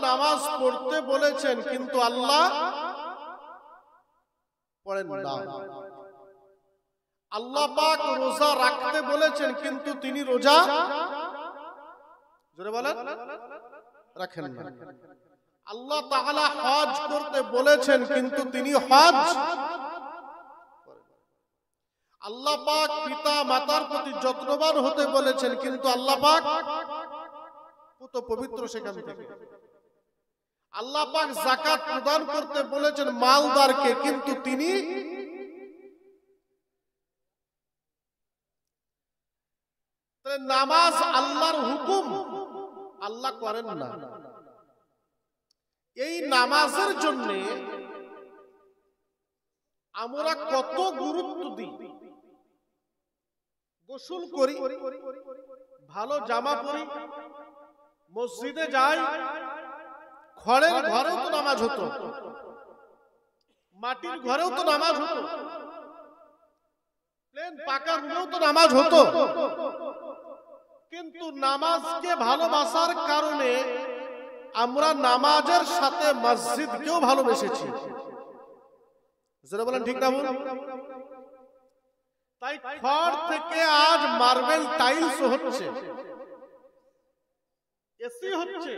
নামাজ পড়তে বলেছেন কিন্তু আল্লাহ পড়েন না। আল্লাহ পাক রোজা রাখতে বলেছেন কিন্তু তিনি রোজা জোরে বলেন রাখেন না। আল্লাহ তাআলা হজ করতে বলেছেন কিন্তু তিনি হজ। আল্লাহ পাক পিতা মাতার প্রতি যত্নবান হতে বলেছেন কিন্তু আল্লাহ পাক পুত পবিত্র সেখান থেকে। আল্লাহ পাক যাকাত প্রদান করতে বলেছেন মালদারকে কিন্তু তিনি নামাজ আল্লাহর হুকুম আল্লাহ করেন না। এই নামাজের জন্য আমরা কত গুরুত্ব দিই। গোসল করি, ভালো জামা পরি, মসজিদে যাই, খড়ের ঘরেও তো নামাজ হতো, মাটির ঘরেও তো নামাজ হতো, প্লেন পাকা রুমেও তো নামাজ হতো। কিন্তু নামাজকে ভালোবাসার কারণে আমরা নামাজের সাথে মসজিদকেও ভালোবেসেছি। যারা বলেন ঠিক না ভুল? তাই খড় থেকে আজ মার্বেল টাইলস হচ্ছে, এসি হচ্ছে।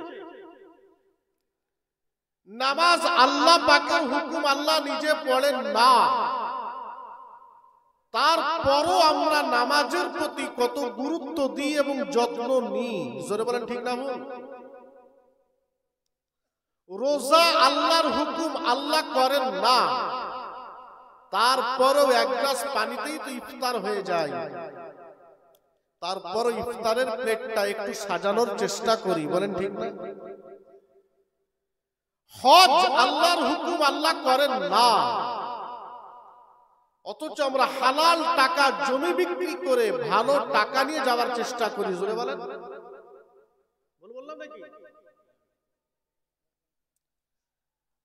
নামাজ আল্লাহ পাকের হুকুম, আল্লাহ নিজে পড়েন না, তারপরও আমরা নামাজের প্রতি কত গুরুত্ব দিই এবং যত্ন নিই। জোরে বলেন ঠিক না ভুল? রোজা আল্লাহর হুকুম, আল্লাহ করেন না, তারপরেও এক গ্লাস পানিতেই তো ইফতার হয়ে যায়। তারপরও ইফতারের প্লেটটা একটু সাজানোর চেষ্টা করি, বলেন ঠিক না? হজ আল্লাহর হুকুম, আল্লাহ করেন না, অথচ আমরা হালাল টাকা জমি বিক্রি করে ভালো টাকা নিয়ে যাওয়ার চেষ্টা করি। জোরে বলেন, বললাম নাকি?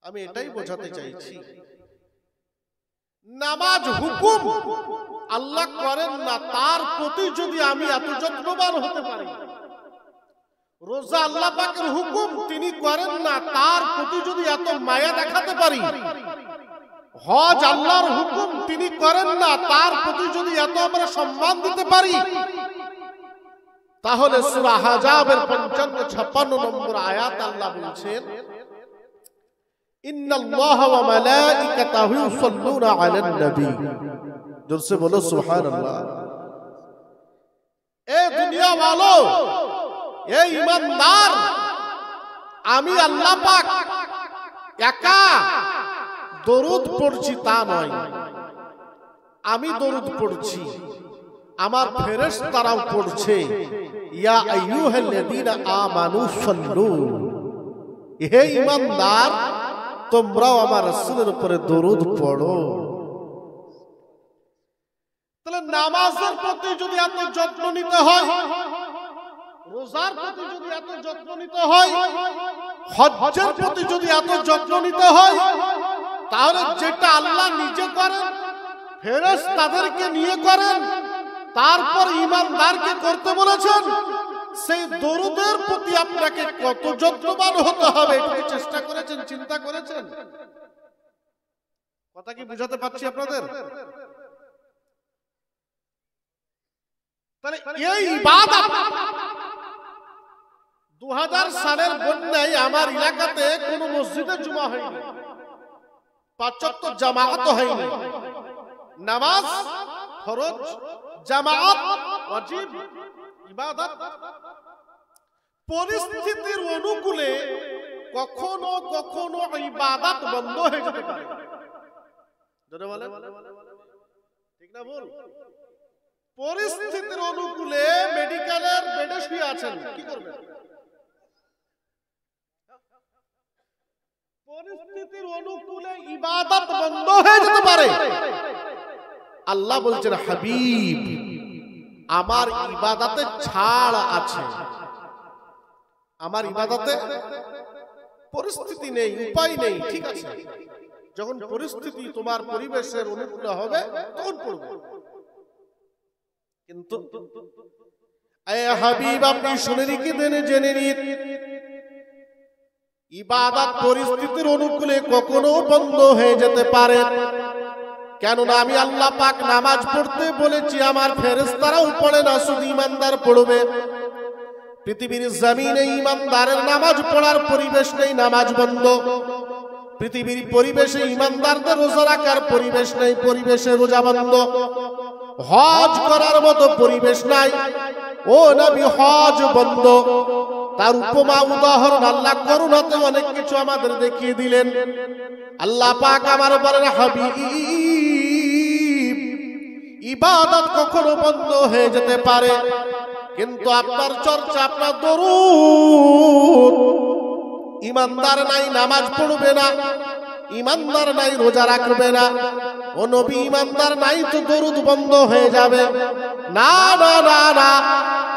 আমি এটাই বোঝাতে চাইছি, নামাজ হুকুম আল্লাহ করেন না, তার প্রতি যদি আমি এত যত্নবান হতে পারি। রোজা আল্লাহ পাকের হুকুম, তিনি করেন না, তার প্রতি যদি এত মায়া দেখাতে পারি। হজ আল্লাহর হুকুম, তিনি করেন না, তার প্রতি যদি এত আমরা সম্মান দিতে পারি, তাহলে সূরা আহজাবের 55-56 নম্বর আয়াত আল্লাহ বলছেন, ইন্নাল্লাহা ওয়া মালাইকাতাহু ইউসাল্লুনা আলান নবী। জোরসে বলো সুবহানাল্লাহ। এ দুনিয়া वालो, এ ঈমানদার, আমি আল্লাহ পাক একা দরুদ পড়ছি তা নয়, আমি দরুদ পড়ছি, আমার ফেরেশতারাও পড়ছে। ইয়া আইয়ুহাল্লাযীনা আমানু সাল্লু, হে ঈমানদার, তোমরাও আমার রাসূলের উপরে দরুদ পড়ো। তাহলে নামাজের প্রতি যদি এত যত্ন নিতে হয়, রোজার প্রতি যদি এত যত্ন নিতে হয়, হজ্জের প্রতি যদি এত যত্ন নিতে হয়, তাহলে যেটা আল্লাহ নিজে করেন, ফেরেশতাদেরকে নিয়ে করেন, তারপর ঈমানদারকে করতে বলেছেন, সেই দরুদের প্রতি আপনাকে কত যত্নবান হতে হবে, এটা চেষ্টা করেছেন, চিন্তা করেছেন? কথা কি বুঝাতে পারছি আপনাদের? তাহলে এই ইবাদত 2000 সালের বন্যায় আমার এলাকাতে কোনো মসজিদে জুমা হয়নি, 5 ওয়াক্ত জামাত হয়নি। নামাজ ফরজ, জামাত ওয়াজিব, ইবাদত। পরিস্থিতির অনুকূলে কখনো কখনো ইবাদত বন্ধ হয়ে যেতে পারে। জোরে বলেন, ঠিক না ভুল? পরিস্থিতির অনুকূলে মেডিকেলের বেডে শুয়ে আছেন, কি করবেন? পরিস্থিতির অনুকূলে ইবাদত বন্ধ হয়ে যেতে পারে। আল্লাহ বলছেন, হাবিব, আমার ইবাদতে ছাড় আছে, আমার ইবাদতে পরিস্থিতি নেই, উপায় নেই, ঠিক আছে, যখন পরিস্থিতি তোমার পরিবেশের অনুকূলে হবে তখন পড়বে। কিন্তু এ হাবিব, আপনি শুনে রেখে দেন, জেনে নিন, ইবাদত পরিস্থিতির অনুকূলে কখনো বন্ধ হয়ে যেতে পারে। কেননা আমি আল্লাহ পাক নামাজ পড়তে বলেছি, আমার ফেরেশতারাও পড়ে না, শুধু ঈমানদার পড়বে। পৃথিবীর জমিনে ঈমানদারের নামাজ পড়ার পরিবেশ নেই, নামাজ বন্ধ। পৃথিবীর পরিবেশে ঈমানদারদের রোজা রাখার পরিবেশ নেই, পরিবেশে রোজা বন্ধ। হজ করার মতো পরিবেশ নাই, ও নবী হজ বন্ধ। তার উপমা উদাহরণ আল্লাহ করুণাতে অনেক কিছু আমাদের দেখিয়ে দিলেন। আল্লাহ পাক আমার বলেন, হাবিব, ইবাদত কখনো বন্ধ হয়ে যেতে পারে, কিন্তু আপনার চর্চা, আপনার দরুদ, ঈমানদার নাই নামাজ পড়বে না, ঈমানদার নাই রোজা রাখবে না, ও নবী ঈমানদার নাই তো দরুদ বন্ধ হয়ে যাবে। না না না না,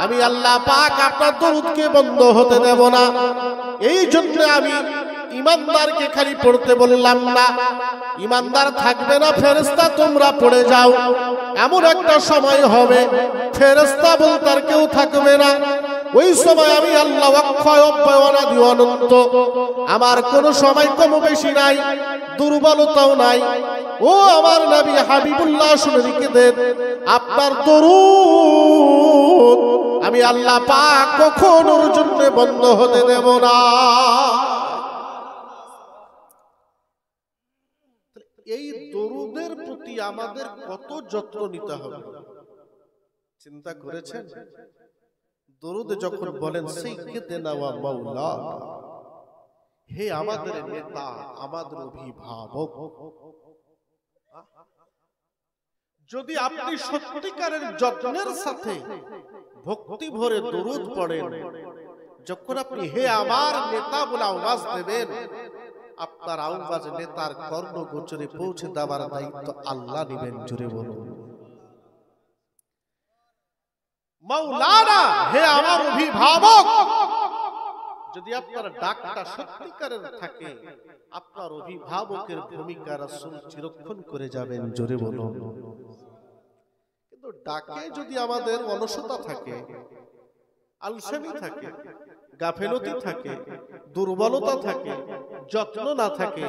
আমি আল্লাহ পাক আপনার দরুদকে বন্ধ হতে দেব না। এই জন্য আমি ঈমানদারকে খালি পড়তে বললাম না। ঈমানদার থাকবে না, ফেরেশতা তোমরা পড়ে যাও। এমন একটা সময় হবে ফেরেশতা বলতে আর কেউ থাকবে না। ওই সময় আমি আল্লাহ অক্ষয় অব্যয় অনাদি অনন্ত, আমার কোন সময় কম বেশি নাই, দুর্বলতাও নাই। ও আমার নবী হাবিবুল্লাহ, শুনে রেখে দেন, আপনার দরুদ আমি আল্লাহ পাক কখনোর জন্য বন্ধ হতে দেব না। এই দরুদের প্রতি আমাদের কত যত্ন নিতে হবে, চিন্তা করেছেন? দরুদে যখন বলেন সাইয়্যিদানা ওয়া মাওলানা, হে আমাদের নেতা, আমাদের অভিভাবক, যদি আপনি সত্যিকারের যত্নের সাথে ভক্তি ভরে দরুদ পড়েন, যখন আপনি হে আমার নেতা বলে আওয়াজ দেবেন, আপনার আওয়াজ নেতার কর্ণ গোচরে পৌঁছে দেওয়ার দায়িত্ব আল্লাহ নেবেন। জুড়ে বলুন মাওলানা, হে আমার অভিভাবক। যদি আপনার ডাকটা সত্যিকারের থাকে, আপনার অভিভাবকের ভূমিকা রাসূল চিরক্ষণ করে যাবেন। জোরে বলুন। কিন্তু ডাকে যদি আমাদের অলসতা থাকে, আলসেমি থাকে, গাফেলতি থাকে, দুর্বলতা থাকে, যত্ন না থাকে,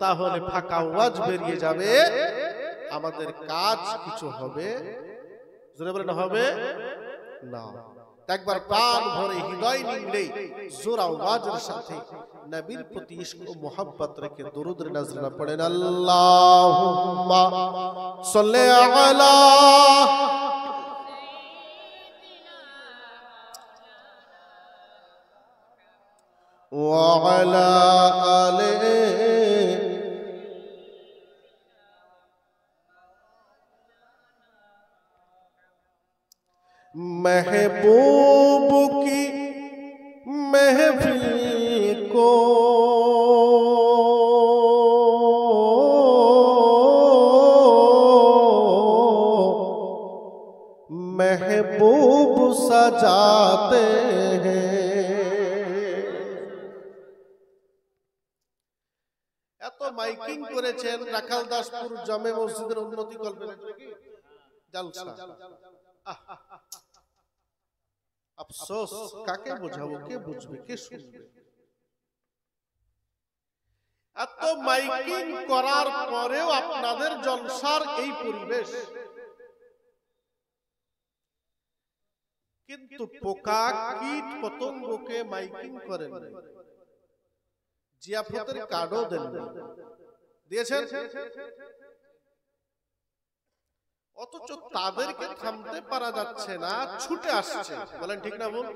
তাহলে ফাঁকা আওয়াজ বেরিয়ে যাবে, আমাদের কাজ কিছু হবে, জোরে বলেন হবে না। একবার প্রাণ ভরে হৃদয় নিংড়ে জোর আওয়াজের সাথে নবীর প্রতি ইশক ও মোহাব্বত রেখে দরুদ নাজরানা পড়েন, আল্লাহুম্মা সাল্লি আলা ওয়া আলা আলি महबूब की महफिल को महबूब सजाते हैं। এত মাইকিং করেছেন রাখালদাসপুর জামে মসজিদের উন্নতি কল্পনা জলসা। আফসোস, কাকে বোঝাবো, কে বুঝবে, কে শুনবে? এত মাইকিং করার পরেও আপনাদের জলসার এই পরিবেশ। কিন্তু পোকা কীট পতঙ্গকে মাইকিং করেন, জিয়াফতের কার্ডও দেন, দিয়েছেন, অথচ তাদেরকে থামতে পারা যাচ্ছে না, ছুটে আসছে। বলেন ঠিক না বল?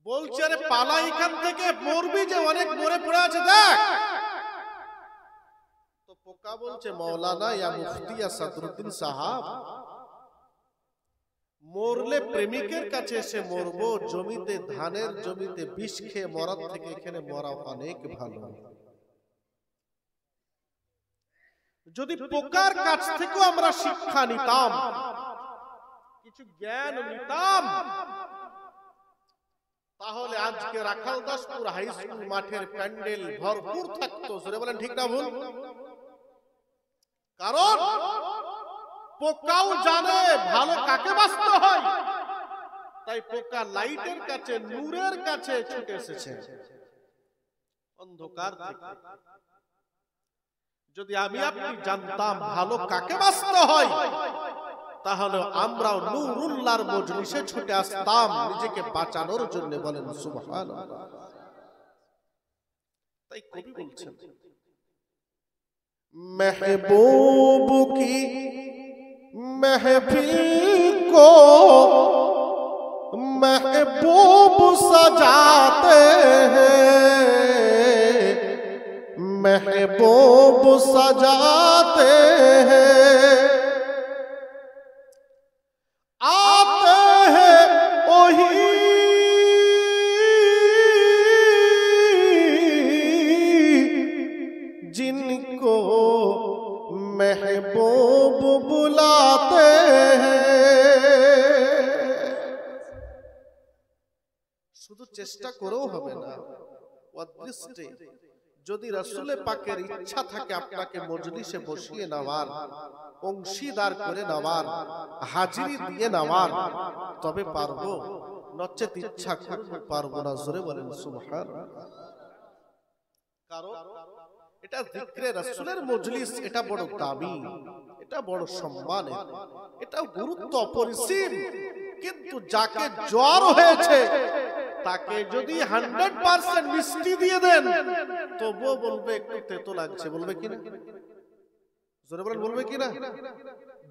বলছে আরে পালা এখান থেকে, মরবি যে, অনেক মরে পড়ে আছে দেখ। তো পোকা বলছে, মাওলানা ইয়া মুফতি ইয়া সাদরুদ্দিন সাহাব, মরলে প্রেমিকের কাছে এসে মরবো, জমিতে ধানের জমিতে বিষ খেয়ে মরার থেকে এখানে মরা অনেক ভালো। যদি পোকার কাছ থেকেও আমরা শিক্ষা নিতাম, কিছু জ্ঞান নিতাম, তাহলে আজকে রাখালদাসপুর হাই স্কুল মাঠের প্যান্ডেল ভরপুর থাকতো। জোরে বলেন ঠিক না ভুল? কারণ পোকাও জানে ভালো কাকে বাঁচতে হয়, তাই পোকা লাইটের কাছে, নূরের কাছে ছুটে এসেছে অন্ধকার থেকে। যদি আমি আপনি জানতাম ভালো কাকে বাঁচতে হয়, তাহলে আমরাও নূরুল্লাহর মজলিসে ছুটে আসতাম নিজেকে বাঁচানোর জন্য। বলেন সুবহানাল্লাহ। তাই কবি বলছেন, महबूब की महफिल को महबूब सजाते हैं, महबूब सजाते हैं, आते हैं वही जिनको महबूब बुलाते हैं। শুধু চেষ্টা করেও হবে না, অদৃষ্টে যদি রাসূলে পাকের ইচ্ছা থাকে আপনাকে মজলিসে বসিয়ে নেওয়ার, অংশীদার করে নেওয়ার, হাজিরি দিয়ে নেওয়ার, তবে পারবো, নচেত ইচ্ছা করতে পারবো না। জোরে বলেন সুবহানাল্লাহ। কারণ এটা যিকরে রাসূলের মজলিস, এটা বড় দামি, এটা বড় সম্মানের, এটা গুরুত্ব অপরিসীম। কিন্তু যাকে জ্বর হয়েছে তাকে যদি 100% মিষ্টি দিয়ে দেন, তবুও বলবে একটু তেতো লাগছে। বলবে কি না? জোরে বলেন, বলবে কি না?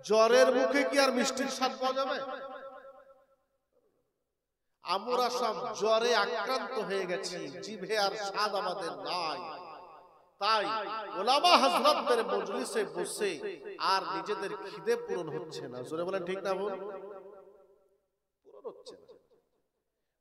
জ্বরের মুখে কি আর মিষ্টির স্বাদ পাওয়া যাবে? আমরা সব জ্বরে আক্রান্ত হয়ে গেছি, জিভে আর স্বাদ আমাদের নাই। তাই ওলামা হযরতদের মজলিসে বসে আর নিজেদের খিদে পূরণ হচ্ছে না। জোরে বলেন ঠিক না? বল, পূরণ হচ্ছে না।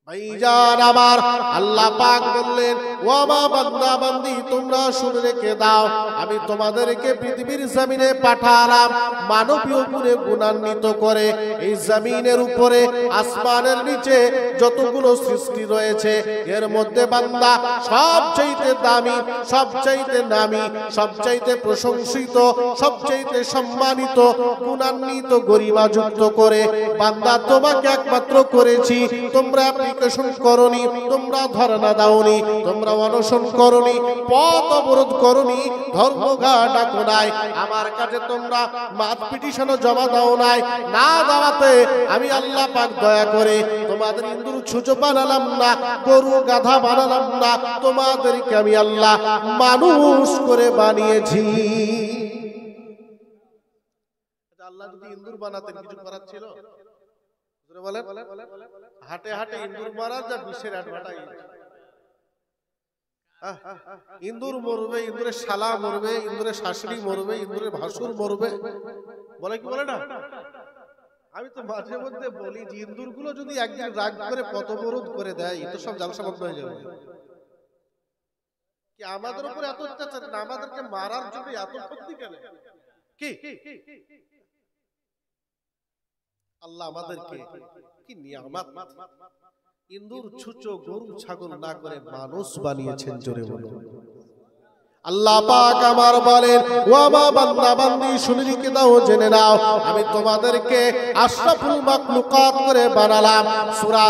ভাইজান আমার, আল্লাহ পাক বললেন, ও মা বান্দা বান্দি তোমরা শুনে রেখে দাও, আমি তোমাদেরকে পৃথিবীর জমিনে পাঠালাম মানবীয় গুণে গুণান্বিত করে। এই জমিনের উপরে, আসমানের নিচে যতগুলো সৃষ্টি রয়েছে, এর মধ্যে বান্দা সবচাইতে দামি, সবচাইতে নামি, সবচাইতে প্রশংসিত, সবচাইতে সম্মানিত, গুণান্বিত, গরিমাযুক্ত করে বান্দা তোমাকে একমাত্র করেছি। তোমরা অ্যাপ্লিকেশন করনি, তোমরা ধর্ণা দাওনি, তোমরা অনশন করনি, পথ অবরোধ করনি, ধর্মঘট ডাকো নাই, আমার কাছে তোমরা মাত পিটিশনও জমা দাও নাই। না দেওয়াতে আমি আল্লাহ পাক দয়া করে তোমাদের ইন্দুর ছুঁচো বানালাম না, গরু গাধা বানালাম না, তোমাদেরকে আমি আল্লাহ মানুষ করে বানিয়েছি। আল্লাহ যদি ইন্দুর বানাতেন কিছু করার ছিল? হাটে হাটে ইন্দুর মারা যা বিশ্বের অ্যাডভার্টাইজ। ইন্দুর মরবে, ইন্দুরের শালা মরবে, ইন্দুরের শাশুড়ি মরবে, ইন্দুরের ভাসুর মরবে, বলে কি বলে না? আমি তো মাঝে মধ্যে বলি যে ইন্দুর গুলো যদি একদিন রাগ করে পথ অবরোধ করে দেয়, তো সব জালসা বন্ধ হয়ে যাবে। কি আমাদের উপর এত অত্যাচার না, আমাদেরকে মারার জন্য এত শক্তি কেন? কি আল্লাহ আমাদেরকে কি নিয়ামত, ইন্দুর ছুঁচো গরু ছাগল না করে মানুষ বানিয়েছেন। জোরে বলুন আল্লাহ পাক আমার বলেন, ও মা বান্দা বান্দি শুনে রেখে দাও, জেনে নাও, আমি তোমাদেরকে আশরাফুল মাখলুকাত করে বানালাম। সূরা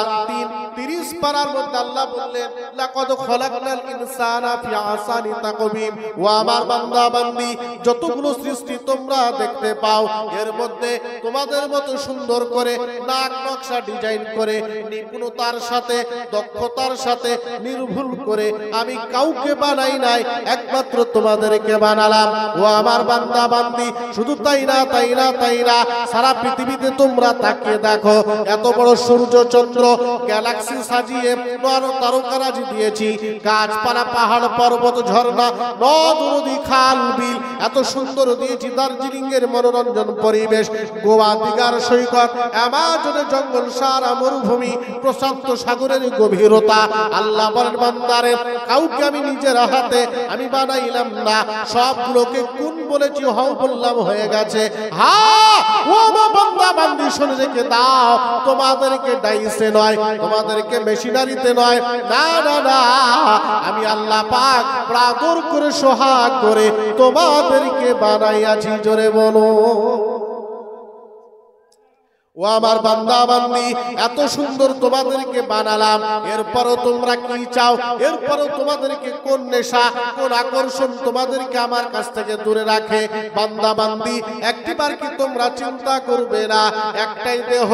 30 পারার মধ্যে আল্লাহ বললেন, লাকাদ খলাকনাল ইনসানা ফি আহসানি তাকওয়িম। ও আমার বান্দা বান্দি, যতগুলো সৃষ্টি তোমরা দেখতে পাও, এর মধ্যে তোমাদের মতো সুন্দর করে নাক নকশা ডিজাইন করে, নিপুণতার সাথে, দক্ষতার সাথে, নির্ভুল করে আমি কাউকে বানাই নাই, একমাত্র তোমাদেরকে বানালাম। ও আমার বান্দা বান্দি, শুধু তাই না, তাই না, তাই না, সারা পৃথিবীতে তোমরা তাকিয়ে দেখো, এত বড় সূর্য চন্দ্র গ্যালাক্সি সাজিয়ে তারকারাজি দিয়েছি, গাছপালা, পাহাড় পর্বত, ঝর্ণা, নদ নদী, খাল বিল এত সুন্দর দিয়েছি। দার্জিলিং এর মনোরঞ্জন পরিবেশ, গোয়া দিঘার সৈকত, অ্যামাজনের জঙ্গল, সারা মরুভূমি, প্রশান্ত সাগরের গভীরতা। আল্লাহ বলেন, বান্দারে কাউকে আমি নিজের হাতে আমি বানাইলাম না, সবগুলোকে কোন বলেছি হও বললাম হয়ে গেছে। হ্যাঁ ও মা বান্দা বান্দি শুনে রেখে দাও, তোমাদেরকে ডাইসে নয়, তোমাদেরকে মেশিনারিতে নয়, না না না, আমি আল্লাহ পাক প্রাদর করে সোহাগ করে তোমাদেরকে বানাইয়াছি। জোরে বলো ও আমার বান্দা বান্দি, এত সুন্দর তোমাদেরকে বানালাম, এরপরও তোমরা কি চাও? এরপরও তোমাদেরকে কোন নেশা, কোন আকর্ষণ তোমাদেরকে আমার কাছ থেকে দূরে রাখে? বান্দা বান্দি, একটিবার কি তোমরা চিন্তা করবে না? একটাই দেহ,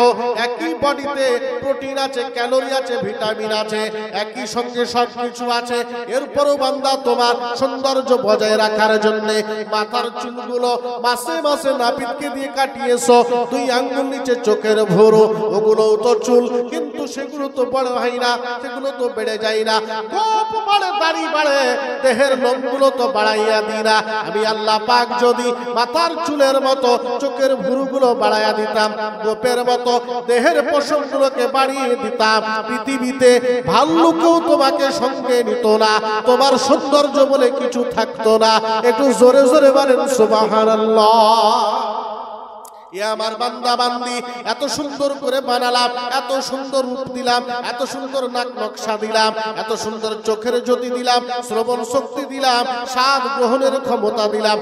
একই বডিতে প্রোটিন আছে, ক্যালোরি আছে, ভিটামিন আছে, একই সঙ্গে সবকিছু আছে। এরপরও বান্দা তোমার সৌন্দর্য বজায় রাখার জন্য মাথার চুলগুলো মাসে মাসে নাপিতকে দিয়ে কাটিয়েছো, 2 আঙ্গুল নিচে চোখের ভুরু, ওগুলোও তো চুল, কিন্তু সেগুলো তো বড় হয় না, সেগুলো তো বেড়ে যায় না। গোপ বাড়ে, দাড়ি বাড়ে, দেহের লোমগুলো তো বাড়াইয়া দিই না। আমি আল্লাহ পাক যদি মাথার চুলের মতো চোখের ভুরুগুলো বাড়াইয়া দিতাম, গোপের মতো দেহের পশমগুলোকে বাড়িয়ে দিতাম, পৃথিবীতে ভাল্লুকও তোমাকে সঙ্গে নিত না, তোমার সৌন্দর্য বলে কিছু থাকতো না। একটু জোরে জোরে বলেন সুবহানাল্লাহ। আমার বান্দা বান্দি, এত সুন্দর করে বানালাম, এত সুন্দর রূপ দিলাম, এত সুন্দর নাক নকশা দিলাম, এত সুন্দর চোখের জ্যোতি দিলাম, শ্রবণ শক্তি দিলাম, স্বাদ গ্রহণের ক্ষমতা দিলাম।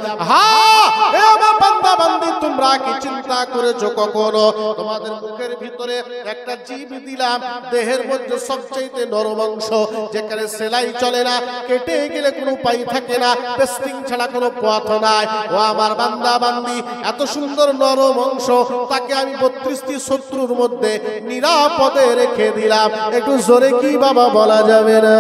আমার বান্দা বান্দি, তোমরা কি চিন্তা করেছো কখনো? তোমাদের মুখের ভিতরে একটা জীব দিলাম, দেহের মধ্যে সবচেয়ে নরম অংশ, যেখানে সেলাই চলে না, কেটে গেলে কোনো উপায় থাকে না, পেস্টিং ছাড়া কোনো পথ নাই। ও আমার বান্দা বান্দি, এত সুন্দর নরম অংশ, তাকে আমি 32টি শত্রুর মধ্যে নিরাপদে রেখে দিলাম। একটু জোরে কি বাবা বলা যাবে না?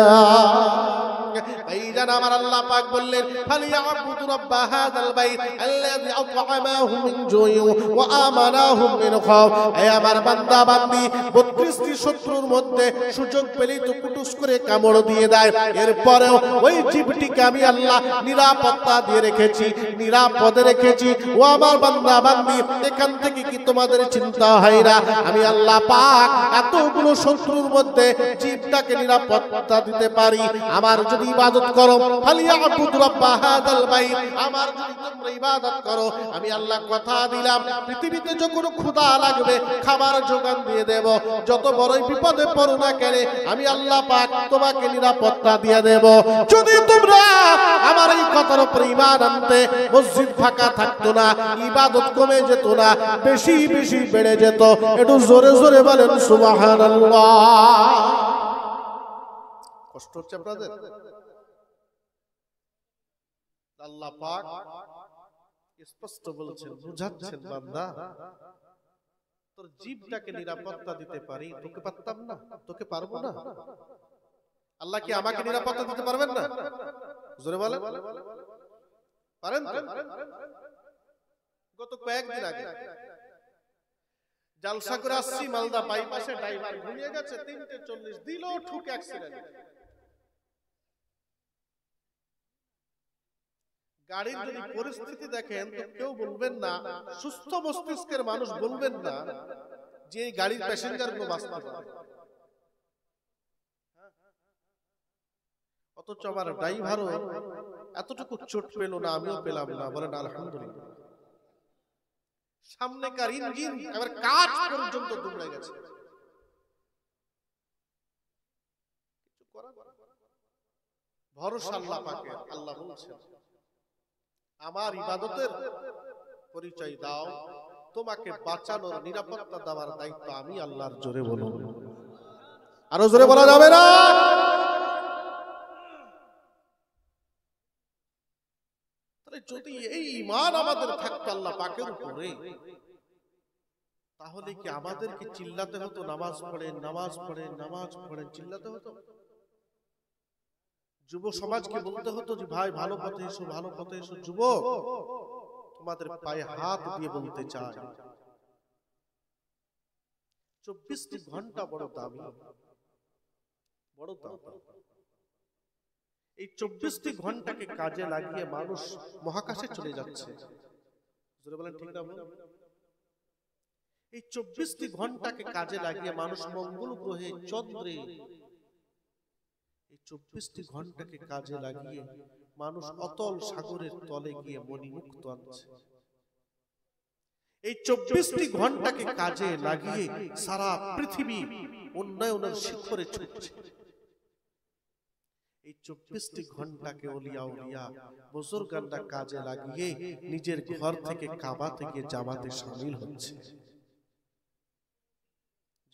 এইখানে আমার আল্লাহ পাক বললেন, ফালিয়াবুদু রাব্ব হাযাল বাইত আল্লাযী আত'আমাহুম মিন জুইন ওয়া আমানাহুম মিন খাউফ। এই আমার বান্দা বান্দি, 32টি শত্রুর মধ্যে সুযোগ পেলেই তো কুটুস করে কামড় দিয়ে দেয়। এরপরেও ওই জীবটিকে আমি আল্লাহ নিরাপত্তা দিয়ে রেখেছি, নিরাপদে রেখেছি। ও আমার বান্দা বান্দি, এখান থেকে কি তোমাদের চিন্তা হয় না? আমি আল্লাহ পাক এতগুলো শত্রুর মধ্যে জীবটাকে নিরাপত্তা দিতে পারি। আমার যদি ইবাদত করো, ফালিয়াবুদু রাব্ব হাযাল বাইত, আমার যদি তোমরা ইবাদত করো, আমি আল্লাহ কথা দিলাম, পৃথিবীতে যখন ক্ষুধা লাগবে খাবার যোগান দিয়ে দেব। যত বড়ই বিপদে পড়ো না কেন, আমি আল্লাহ পাক তোমাকে নিরাপত্তা দিয়ে দেব। যদি তোমরা আমার এই কথার উপর ঈমান আনতে, মসজিদ ফাঁকা থাকতো না, ইবাদত কমে যেত না, বেশি বেশি বেড়ে যেত। একটু জোরে জোরে বলেন সুবহানাল্লাহ। কষ্ট হচ্ছে আপনাদের? আল্লাহ পাক স্পষ্ট বলছেন, বুঝাচ্ছেন, বান্দা তোর জীবটাকে নিরাপত্তা দিতে পারি, তোকে পারতাম না? তোকে পারবো না? আল্লাহ কি আমাকে নিরাপত্তা দিতে পারবেন না? জোরে বলেন, পারেন তো? গত কয়েকদিন আগে জালসা করে আসছি, মালদা বাইপাসে ড্রাইভার ঘুমিয়ে গেছে, 3:40 দিল ঠুক অ্যাক্সিডেন্ট। গাড়ির যদি পরিস্থিতি দেখেন তো কেউ বলবেন না, সুস্থ মস্তিষ্কের মানুষ বলবেন না যে এই গাড়ির প্যাসেঞ্জার গুলো বাঁচতে পারে। অথচ আমার ড্রাইভারও এতটুকু চোট পেল না, আমিও পেলাম না। বলেন আলহামদুলিল্লাহ। সামনেকার ইঞ্জিন এবার কাজ পর্যন্ত দুমড়ে গেছে। ভরসা আল্লাহ পাকের। আল্লাহ বলছেন, আমার ইবাদতের পরিচয় দাও, তোমাকে বাঁচানোর, নিরাপত্তা দেওয়ার দায়িত্ব আমি আল্লাহর। জোরে বলো, আরো জোরে বলা যাবে না? তাহলে যদি এই ঈমান আমাদের থাকতো আল্লাহ পাকের উপরে, তাহলে কি আমাদেরকে চিল্লাতে হতো নামাজ পড়েন, নামাজ পড়েন, নামাজ পড়েন, চিল্লাতে হতো? যুব সমাজকে বলতে হতো যে ভাই ভালো পথে এসো, ভালো পথে এসো। যুবক, তোমাদের পায়ে হাত দিয়ে বলতে চাই, 24টি ঘন্টা বড় দামি, বড় দামি। এই 24টি ঘন্টাকে কাজে লাগিয়ে মানুষ মহাকাশে চলে যাচ্ছে। জোরে বলেন, ঠিক না? এই 24টি ঘন্টাকে কাজে লাগিয়ে মানুষ মঙ্গল গ্রহে, চন্দ্রে, এই 24টি ঘন্টাকে কাজে লাগিয়ে মানুষ অতল সাগরের তলে গিয়ে মণিমুক্ত আনছে। এই 24টি ঘন্টাকে কাজে লাগিয়ে সারা পৃথিবী উন্নয়নের শিখরে ছুটছে। এই 24টি ঘন্টাকে ওলিয়া উলিয়া বুজুর্গানরা কাজে লাগিয়ে নিজের ঘর থেকে কাবা থেকে জামাতে শামিল হচ্ছে।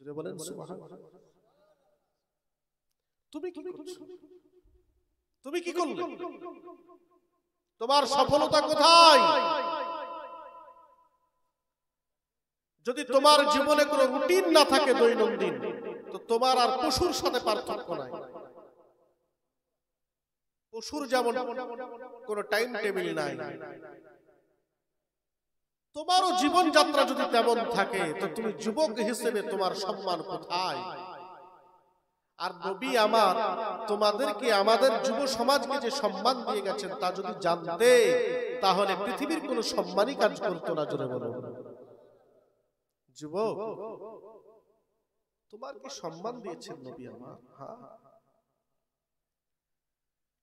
জোরে বলেন সুবহানাল্লাহ। তুমি কি করছো? তুমি কি করলে? তোমার সফলতা কোথায়? যদি তোমার জীবনে কোনো রুটিন না থাকে দৈনন্দিন, তো তোমার আর পশুর সাথে পার্থক্য নাই। পশুর যেমন কোনো টাইম টেবিল নাই, তোমারও জীবনযাত্রা যদি তেমন থাকে, তো তুমি যুবক হিসেবে তোমার সম্মান কোথায়? আর নবী আমার তোমাদেরকে, আমাদের যুব সমাজকে যে সম্মান দিয়ে গেছেন তা যদি জানতে, তাহলে পৃথিবীর কোনো সম্মানই কাজ করতো না। জোরে বলো যুবক, তোমার কি সম্মান দিয়েছেন নবী আমার?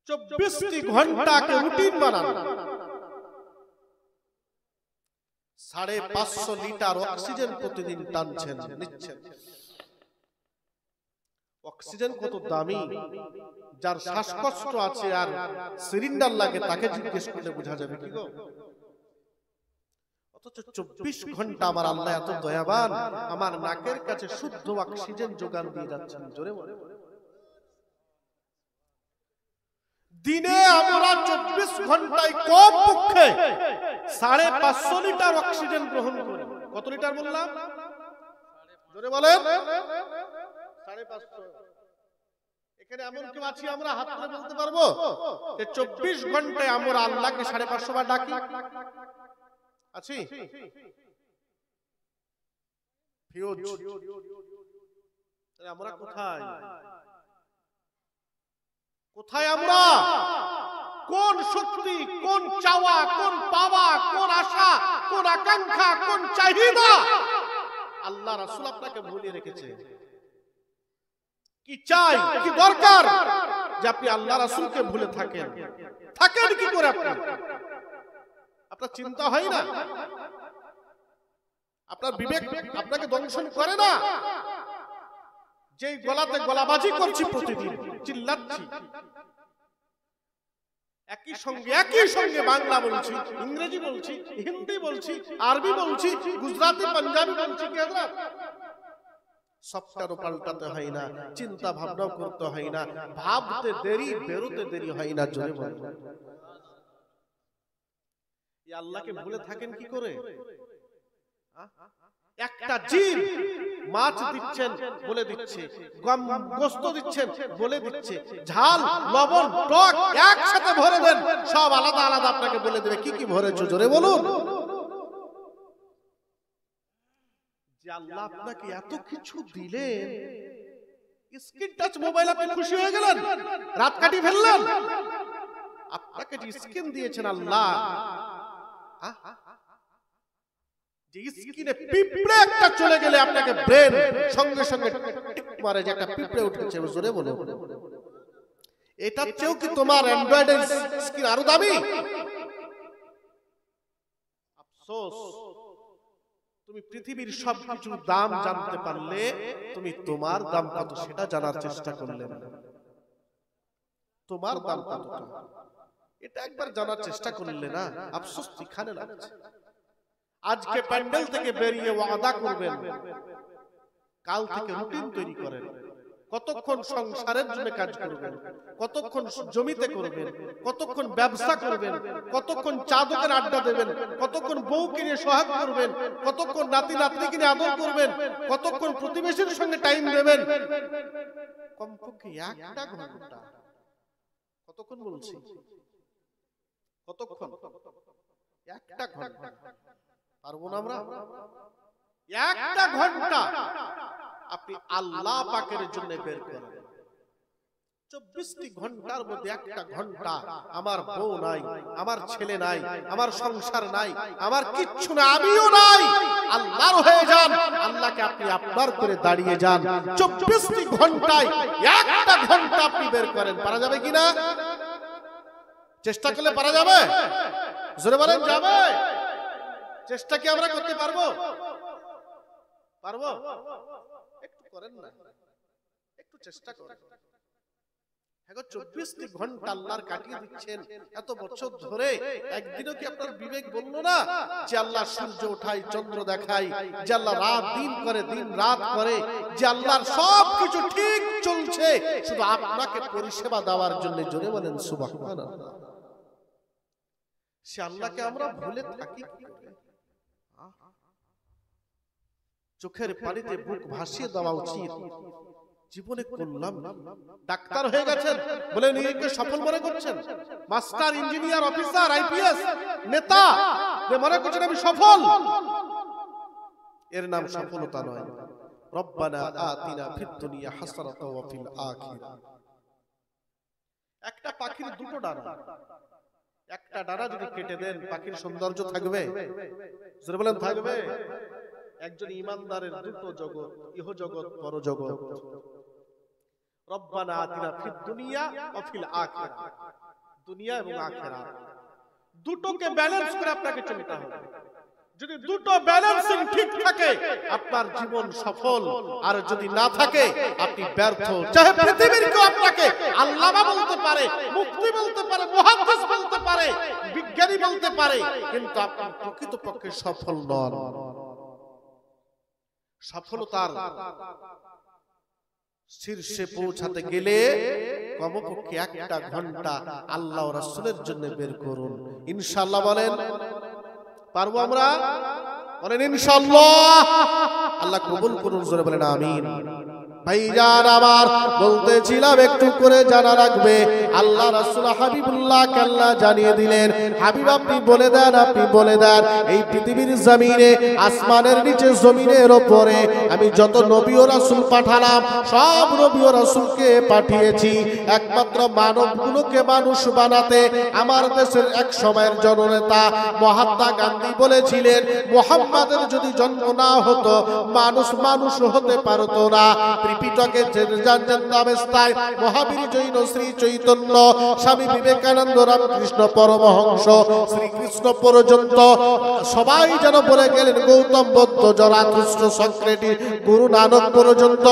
24টি ঘন্টাকে রুটিন বানান, 550 লিটার অক্সিজেন প্রতিদিন টানছেন, নিচ্ছেন। অক্সিজেন কত দামি, যার শ্বাসকষ্ট আছে আর সিলিন্ডার লাগে তাকে জিজ্ঞেস করলে বোঝা যাবে কি গো। অথচ 24 ঘন্টা আমার আল্লাহ এত দয়াবান, আমার নাকের কাছে শুদ্ধ অক্সিজেন যোগান দিয়ে যাচ্ছেন। জোরে বলে, দিনে আমরা 24 ঘন্টায় কম পক্ষে 550 লিটার অক্সিজেন গ্রহণ করি। কত লিটার বললাম? জোরে বলেন 550। এখানে এমন কেউ আছি আমরা হাত তুলে বলতে পারবো যে 24 ঘন্টায় আমরা আল্লাহকে 550 বার ডাকি? আছি? ফিউজ। আমরা কোথায়? কোথায় আমরা? কোন শক্তি, কোন চাওয়া, কোন পাওয়া, কোন আশা, কোন আকাঙ্ক্ষা, কোন চাহিদা আল্লাহ রাসূল আপনাকে ভুলিয়ে রেখেছে? কি চাই, কি দরকার যে আপনি আল্লাহ রাসূলকে ভুলে থাকেন? থাকেন কি করে আপনি? আপনার চিন্তা হয় না? আপনার বিবেক আপনাকে দংশন করে না? যেই গলাতে গলাবাজি করছি, প্রতিদিন চিল্লাচ্ছি, একই সঙ্গে বাংলা বলছি, ইংরেজি বলছি, হিন্দি বলছি, আরবি বলছি, গুজরাটি, পাঞ্জাবি বলছি, কি হযরত? সবটারও পাল্টাতে হয় না, চিন্তা ভাবনাও করতে হয় না, ভাবতে দেরি, বেরোতে দেরি হয় না। জোরে বলেন এই আল্লাহকে ভুলে থাকেন কি করে? একটা জীব মাছ দিচ্ছেন বলে দিচ্ছে, গোশত দিচ্ছেন বলে দিচ্ছে, ঝাল, লবণ, টক একসাথে ভরে দেন, সব আলাদা আলাদা আপনাকে বলে দেবে কি কি ভরেছো। জোরে বলুন। যে আল্লাহ আপনাকে এত কিছু দিলেন, স্ক্রিন টাচ মোবাইল আপনি খুশি হয়ে গেলেন, রাত কাটিয়ে ফেললেন। আপনাকে যে স্ক্রিন দিয়েছেন আল্লাহ, যে স্ক্রিনে পিঁপড়ে একটা চলে গেলে আপনাকে ব্রেন সঙ্গে সঙ্গে টিক মারে যে একটা পিঁপড়ে উঠেছে। জোরে বলো, এটার চেয়েও কি তোমার অ্যান্ড্রয়েডের স্ক্রিন আরো দামি? আফসোস, তুমি পৃথিবীর সবকিছুর দাম জানতে পারলে তুমি তোমার দাম কত সেটা জানার চেষ্টা করলে না। তোমার দাম কতটা এটা একবার জানার চেষ্টা করলে না, আফসোস এখানে লাগছে। আজকে প্যান্ডেল থেকে বেরিয়ে ওয়াদা করবেন, কাল থেকে রুটিন তৈরি করেন। কতক্ষণ সংসারের জন্য কাজ করবেন, কতক্ষণ জমিতে করবেন, কতক্ষণ ব্যবসা করবেন, কতক্ষণ চা দোকানে আড্ডা দেবেন, কতক্ষণ বউকে নিয়ে সোহাগ করবেন, কতক্ষণ নাতি নাতনিকে নিয়ে আদর করবেন, কতক্ষণ প্রতিবেশীর সঙ্গে টাইম দেবেন। কমপক্ষে একটা ঘন্টা। কতক্ষণ বলছি? কতক্ষণ? একটা ঘন্টা। পারবো না আমরা? একটা ঘন্টা আপনি আল্লাহ পাকের জন্য বের করেন। 24টি ঘন্টার মধ্যে একটা ঘন্টা আমার বউ নাই, আমার ছেলে নাই, আমার সংসার নাই, আমার কিচ্ছু না, আমিও নাই, আল্লাহর হয়ে যান। আল্লাহকে আপনি আপনার করে দাঁড়িয়ে যান। 24টি ঘন্টায় একটা ঘন্টা আপনি বের করেন। পারা যাবে কিনা? চেষ্টা করলে পারা যাবে? জোরে বলেন যাবে? চেষ্টা কি আমরা করতে পারবো? পারবো? একটু করেন না, একটু চেষ্টা করেন। 24টি ঘন্টা আল্লাহর কাটিয়ে দিচ্ছেন এত বছর ধরে, একদিনও কি আপনার বিবেক বললো না যে আল্লাহ সূর্য ওঠায়, চন্দ্র দেখায়, যে আল্লাহ রাত দিন করে, দিন রাত করে, যে আল্লাহর সবকিছু ঠিক চলছে শুধু আপনাকে পরিষেবা দেওয়ার জন্য? জোরে বলেন সুবহানাল্লাহ। সে আল্লাহকে আমরা ভুলে থাকি। চোখের পানিতে বুক ভাসিয়ে দেওয়া উচিত। জীবনে করলাম, ডাক্তার হয়ে গেছেন বলে নিজেকে সফল মনে করছেন, মাস্টার, ইঞ্জিনিয়ার, অফিসার, আইপিএস, নেতা মনে করছেন আমি সফল, এর নাম সফলতা নয়। রব্বানা আতিনা ফিদ দুনিয়া হাসানাতাও ওয়া ফিল আখিরাহ। একটা পাখির দুটো ডানা, একটা ডানা যদি কেটে দেন পাখির সৌন্দর্য থাকবে? জোরে বলেন থাকবে? একজন ইমানদারের দুটো জগৎ, ইহ জগৎ, পর জগৎ। রব্বানা আতিনা ফিদ দুনিয়া ওয়া ফিল আখিরাহ, দুনিয়া এবং আখিরাত দুটোকে ব্যালেন্স করে আপনাকে চলতে হবে। যদি দুটো ব্যালেন্সিং ঠিক থাকে আপনার জীবন সফল, আর যদি না থাকে আপনি ব্যর্থ। চাহে পৃথিবীর কেউ আপনাকে আল্লামা বলতে পারে, মুফতি বলতে পারে, মুহাদ্দিস বলতে পারে, বিজ্ঞানী বলতে পারে, কিন্তু আপনি প্রকৃতপক্ষে সফল নন। সফলতার শীর্ষে পৌঁছাতে গেলে কমপক্ষে একটা ঘন্টা আল্লাহ ও রাসূলের জন্য বের করুন। ইনশাআল্লাহ বলেন, পারবো আমরা? বলেন ইনশাআল্লাহ। আল্লাহ কবুল করুন, জোরে বলেন আমিন। ভাইজান আমার বলতেছিলাম একটু করে জানা রাখবে, আল্লাহ রাসূল হাবিবুল্লাহ আল্লাহ জানিয়ে দিলেন, হাবিব আপনি বলে দেন, আপনি বলে দেন, এই পৃথিবীর জমিনে, আসমানের নিচে, জমিনের উপরে আমি যত নবী ও রাসূল পাঠালাম সব নবী ও রাসূলকে পাঠিয়েছি একমাত্র মানবগুলোকে মানুষ বানাতে। আমার দেশের এক সময়ের জননেতা মহাত্মা গান্ধী বলেছিলেন, মুহাম্মাদের যদি জন্ম না হতো মানুষ মানুষ হতে পারতো না। ত্রিপিটকে জানজান্দাবস্থায় মহাবীর জৈন শ্রী চৈতন্য, স্বামী বিবেকানন্দ, রামকৃষ্ণ পরমহংস, শ্রীকৃষ্ণ পর্যন্ত সবাই যেন বলে গেলেন, গৌতম বুদ্ধ, জরাথুস্ট্র, সক্রেটিস, গুরু নানক পর্যন্ত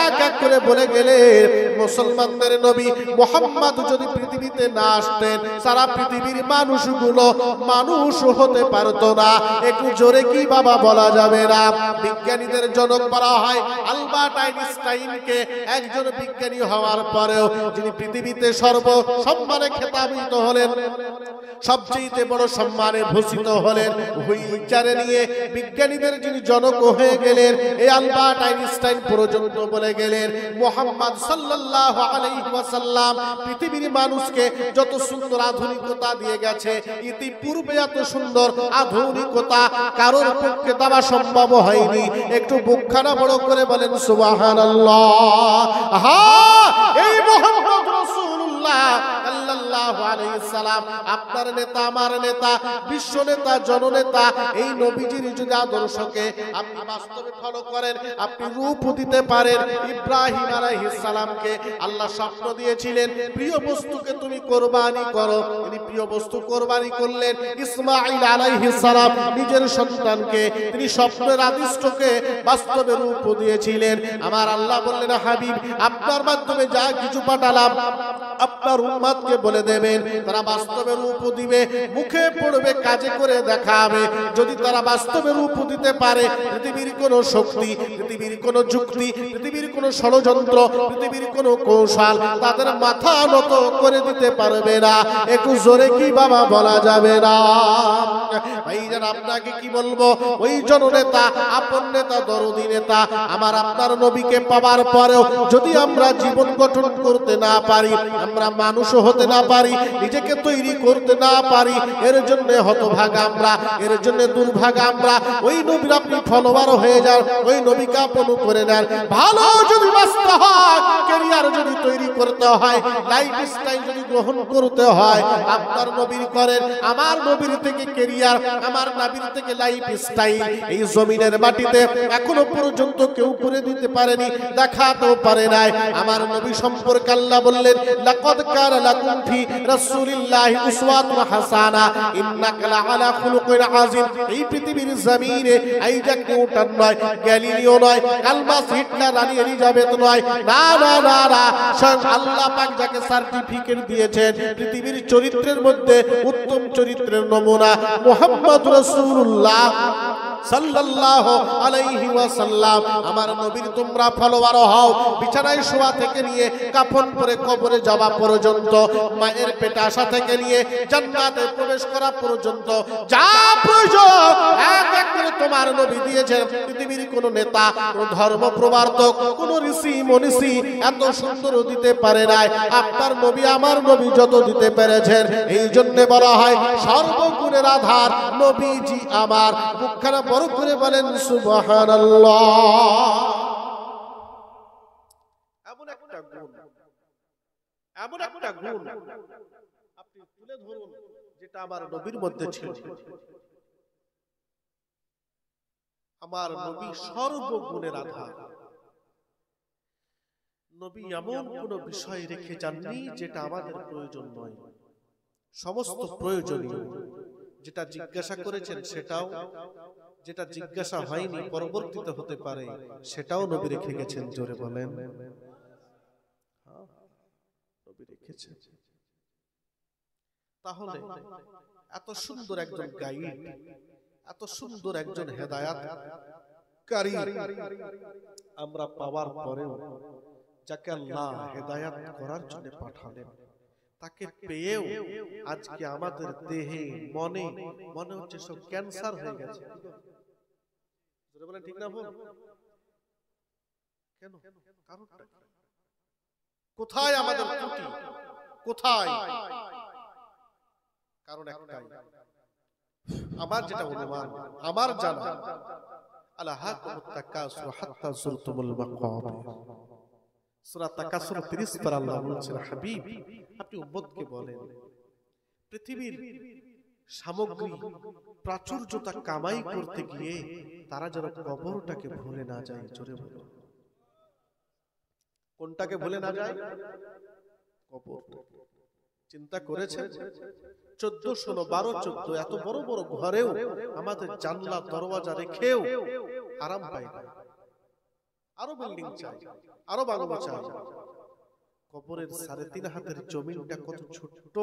এক এক করে বলে গেলেন, মুসলমানদের নবী মুহাম্মদ যদি পৃথিবীতে না আসতেন সারা পৃথিবীর মানুষগুলো মানুষ হতে পারতো না। একটু জোরে কি বাবা বলা যাবে না? বিজ্ঞানীদের জনক বলা হয় আলবার্ট আইনস্টাইনকে। একজন বিজ্ঞানী হওয়ার পরেও যিনি পৃথিবীতে সর্ব সম্মানে খেতাবিত হলেন, সবচেয়ে বড় সম্মানে ভূষিত হলেন, হুইলচেয়ারে নিয়ে বিজ্ঞানীদের যিনি জনক হয়ে গেলেন, এই আলবার্ট আইনস্টাইন পর্যন্ত বলে গেলেন, মুহাম্মদ সাল্লাল্লাহু আলাইহি ওয়াসাল্লাম পৃথিবীর মানুষকে যত সুন্দর আধুনিকতা দিয়ে গেছে, ইতিপূর্বে এত সুন্দর আধুনিকতা কারোর পক্ষে দেওয়া সম্ভব হয়নি। একটু বুকখানা বড় করে বলেন সুবহানাল্লাহ। হ্যাঁ, এই মুহাম্মদ রাসূলুল্লাহ সাল্লাল্লাহু আলাইহি সাল্লাম আপনার নেতা, আমার নেতা, বিশ্ব নেতা, জননেতা, এই নবীজির যদি আদর্শকে আপনি বাস্তবে ফলো করেন, আপনি রূপ দিতে পারেন। ইব্রাহিম আলাইহিস সালামকে আল্লাহ স্বপ্ন দিয়েছিলেন, প্রিয় বস্তুকে তুমি কোরবানি করো। তিনি প্রিয় বস্তু কোরবানি করলেন। ইসমাঈল আলাইহিস সালাম নিজের সন্তানকে তিনি স্বপ্নের আদিষ্টকে বাস্তবে রূপ দিয়েছিলেন। আমার আল্লাহ বললেন, হাবিব আপনার মাধ্যমে যা কিছু পাঠালাম আপনার উম্মতকে বলে দেবেন, তারা বাস্তবে রূপ দিবে, মুখে পড়বে, কাজে করে দেখাবে। যদি তারা বাস্তবে রূপ দিতে পারে, পৃথিবীর কোন শক্তি, পৃথিবীর কোন যুক্তি, পৃথিবীর কোন ষড়যন্ত্র, পৃথিবীর কোন কৌশল তাদের মাথা নত করে দিতে পারবে না। একটু জোরে কি বাবা বলা যাবে না? ভাইজান আপনাকে কি বলবো, ওই জননেতা, আপন নেতা, দরদি নেতা, আমার আপনার নবীকে পাওয়ার পরেও যদি আমরা জীবন গঠন করতে না পারি, আমরা মানুষ হতে না পারি, নিজেকে তৈরি করতে না পারি, এর জন্য হতভাগা আমরা, এর জন্য দুর্ভাগা আমরা। ওই নবীর আপনি ফলোয়ার হয়ে যান, ওই নবীকে আপন করে নেন। ভালো যদি বাঁচতে হয়, ক্যারিয়ার যদি তৈরি করতে হয়, লাইফ স্টাইল যদি গ্রহণ করতে হয়, আপনার নবীর করেন। আমার নবীর থেকে ক্যারিয়ার, আমার নবীর থেকে লাইফ স্টাইল এই জমিনের মাটিতে এখনো পর্যন্ত কেউ করে দিতে পারেনি, দেখাতেও পারে নাই। আমার নবী সম্পর্কে আল্লাহ বললেন, লাকাদ কানা লাকুম ফি রাসূলিল্লাহি উসওয়াতুন হাসানা ইন্নাকা লাআলা খুলুকিন আযীম। এই পৃথিবীর জমিনে আইজাক নিউটন নয়, গ্যালিলিও নয়, কালমাস, হিটলার, রানী এলিজাবেথ নয়, না না না না, স্বয়ং আল্লাহ পাক যাকে সার্টিফিকেট দিয়েছেন পৃথিবীর চরিত্রের মধ্যে উত্তম চরিত্রের নমুনা মুহাম্মদ রাসূলুল্লাহ সাল্লাল্লাহু আলাইহি ওয়াসাল্লাম। আমার নবীর তোমরা ফলোয়ার হও। বিছানায় শোয়া থেকে নিয়ে কাফন পরে কবরে যাওয়া পর্যন্ত, মায়ের পেটে আসা থেকে নিয়ে জান্নাতে প্রবেশ করা পর্যন্ত যা প্রয়োজন এক এক করে তোমার নবী দিয়েছেন। পৃথিবীর কোন নেতা, কোন ধর্ম প্রবর্তক, কোন ঋষি মনীষী এত সুন্দর দিতে পারে নাই আপনার নবী আমার নবী যত দিতে পেরেছেন। এই জন্য বলা হয় সর্বগুণের আধার নবীজি আমার। মুখখানা বড় করে বলেন সুবহানাল্লাহ। এমন একটা গুণ, এমন একটা গুণ আপনি তুলে ধরুন যেটা আমার নবীর মধ্যে ছিল। আমার নবী সর্বগুণের আধার। নবী এমন কোন বিষয় রেখে যাননি যেটা আমাদের প্রয়োজন নয়। সমস্ত প্রয়োজনীয়, যেটা জিজ্ঞাসা করেছেন সেটাও, যেটা জিজ্ঞাসা হয়নি পরবর্তীতে হতে পারে সেটাও নবী রেখে গেছেন। জোরে বলেন নবী রেখেছেন। তাহলে এত সুন্দর একজন গাইড, এত সুন্দর একজন হেদায়াতকারী আমরা পাওয়ার পরেও যাকে আল্লাহ হেদায়াত করার জন্য পাঠালেন, তাকে পেয়েও আজকে আমাদের দেহে মনে মনে হচ্ছে সব ক্যান্সার হয়ে গেছে। ঠিক না ভুল? কেন? কারণটা কোথায় আমাদের ত্রুটি? কোথায়? কারণ একটাই, আমার যেটা অনুমান, আমার জানা, আলাহাকুমুত তাকাসুর হাত্তা যুরতুমুল মাকাবির। সূরা তাকাসুর 30 পারা আল্লাহ বলেছেন, হাবিব আপনি উম্মতকে বলেন পৃথিবীর সামগ্রী প্রাচুর্যতা কামাই করতে গিয়ে তারা যেন কবরটাকে ভুলে না যায়। জোরে বলো কোনটাকে ভুলে না যায়? কবর। চিন্তা করেছেন 14 12 14 এত বড় বড় ঘরেও আমাদের জানলা দরওয়াজা রেখেও আরাম পাই না। আরো বিল্ডিং চাই, আরো বাংলো চাই। কবরের 3.5 হাতের জমিনটা কত ছোট্ট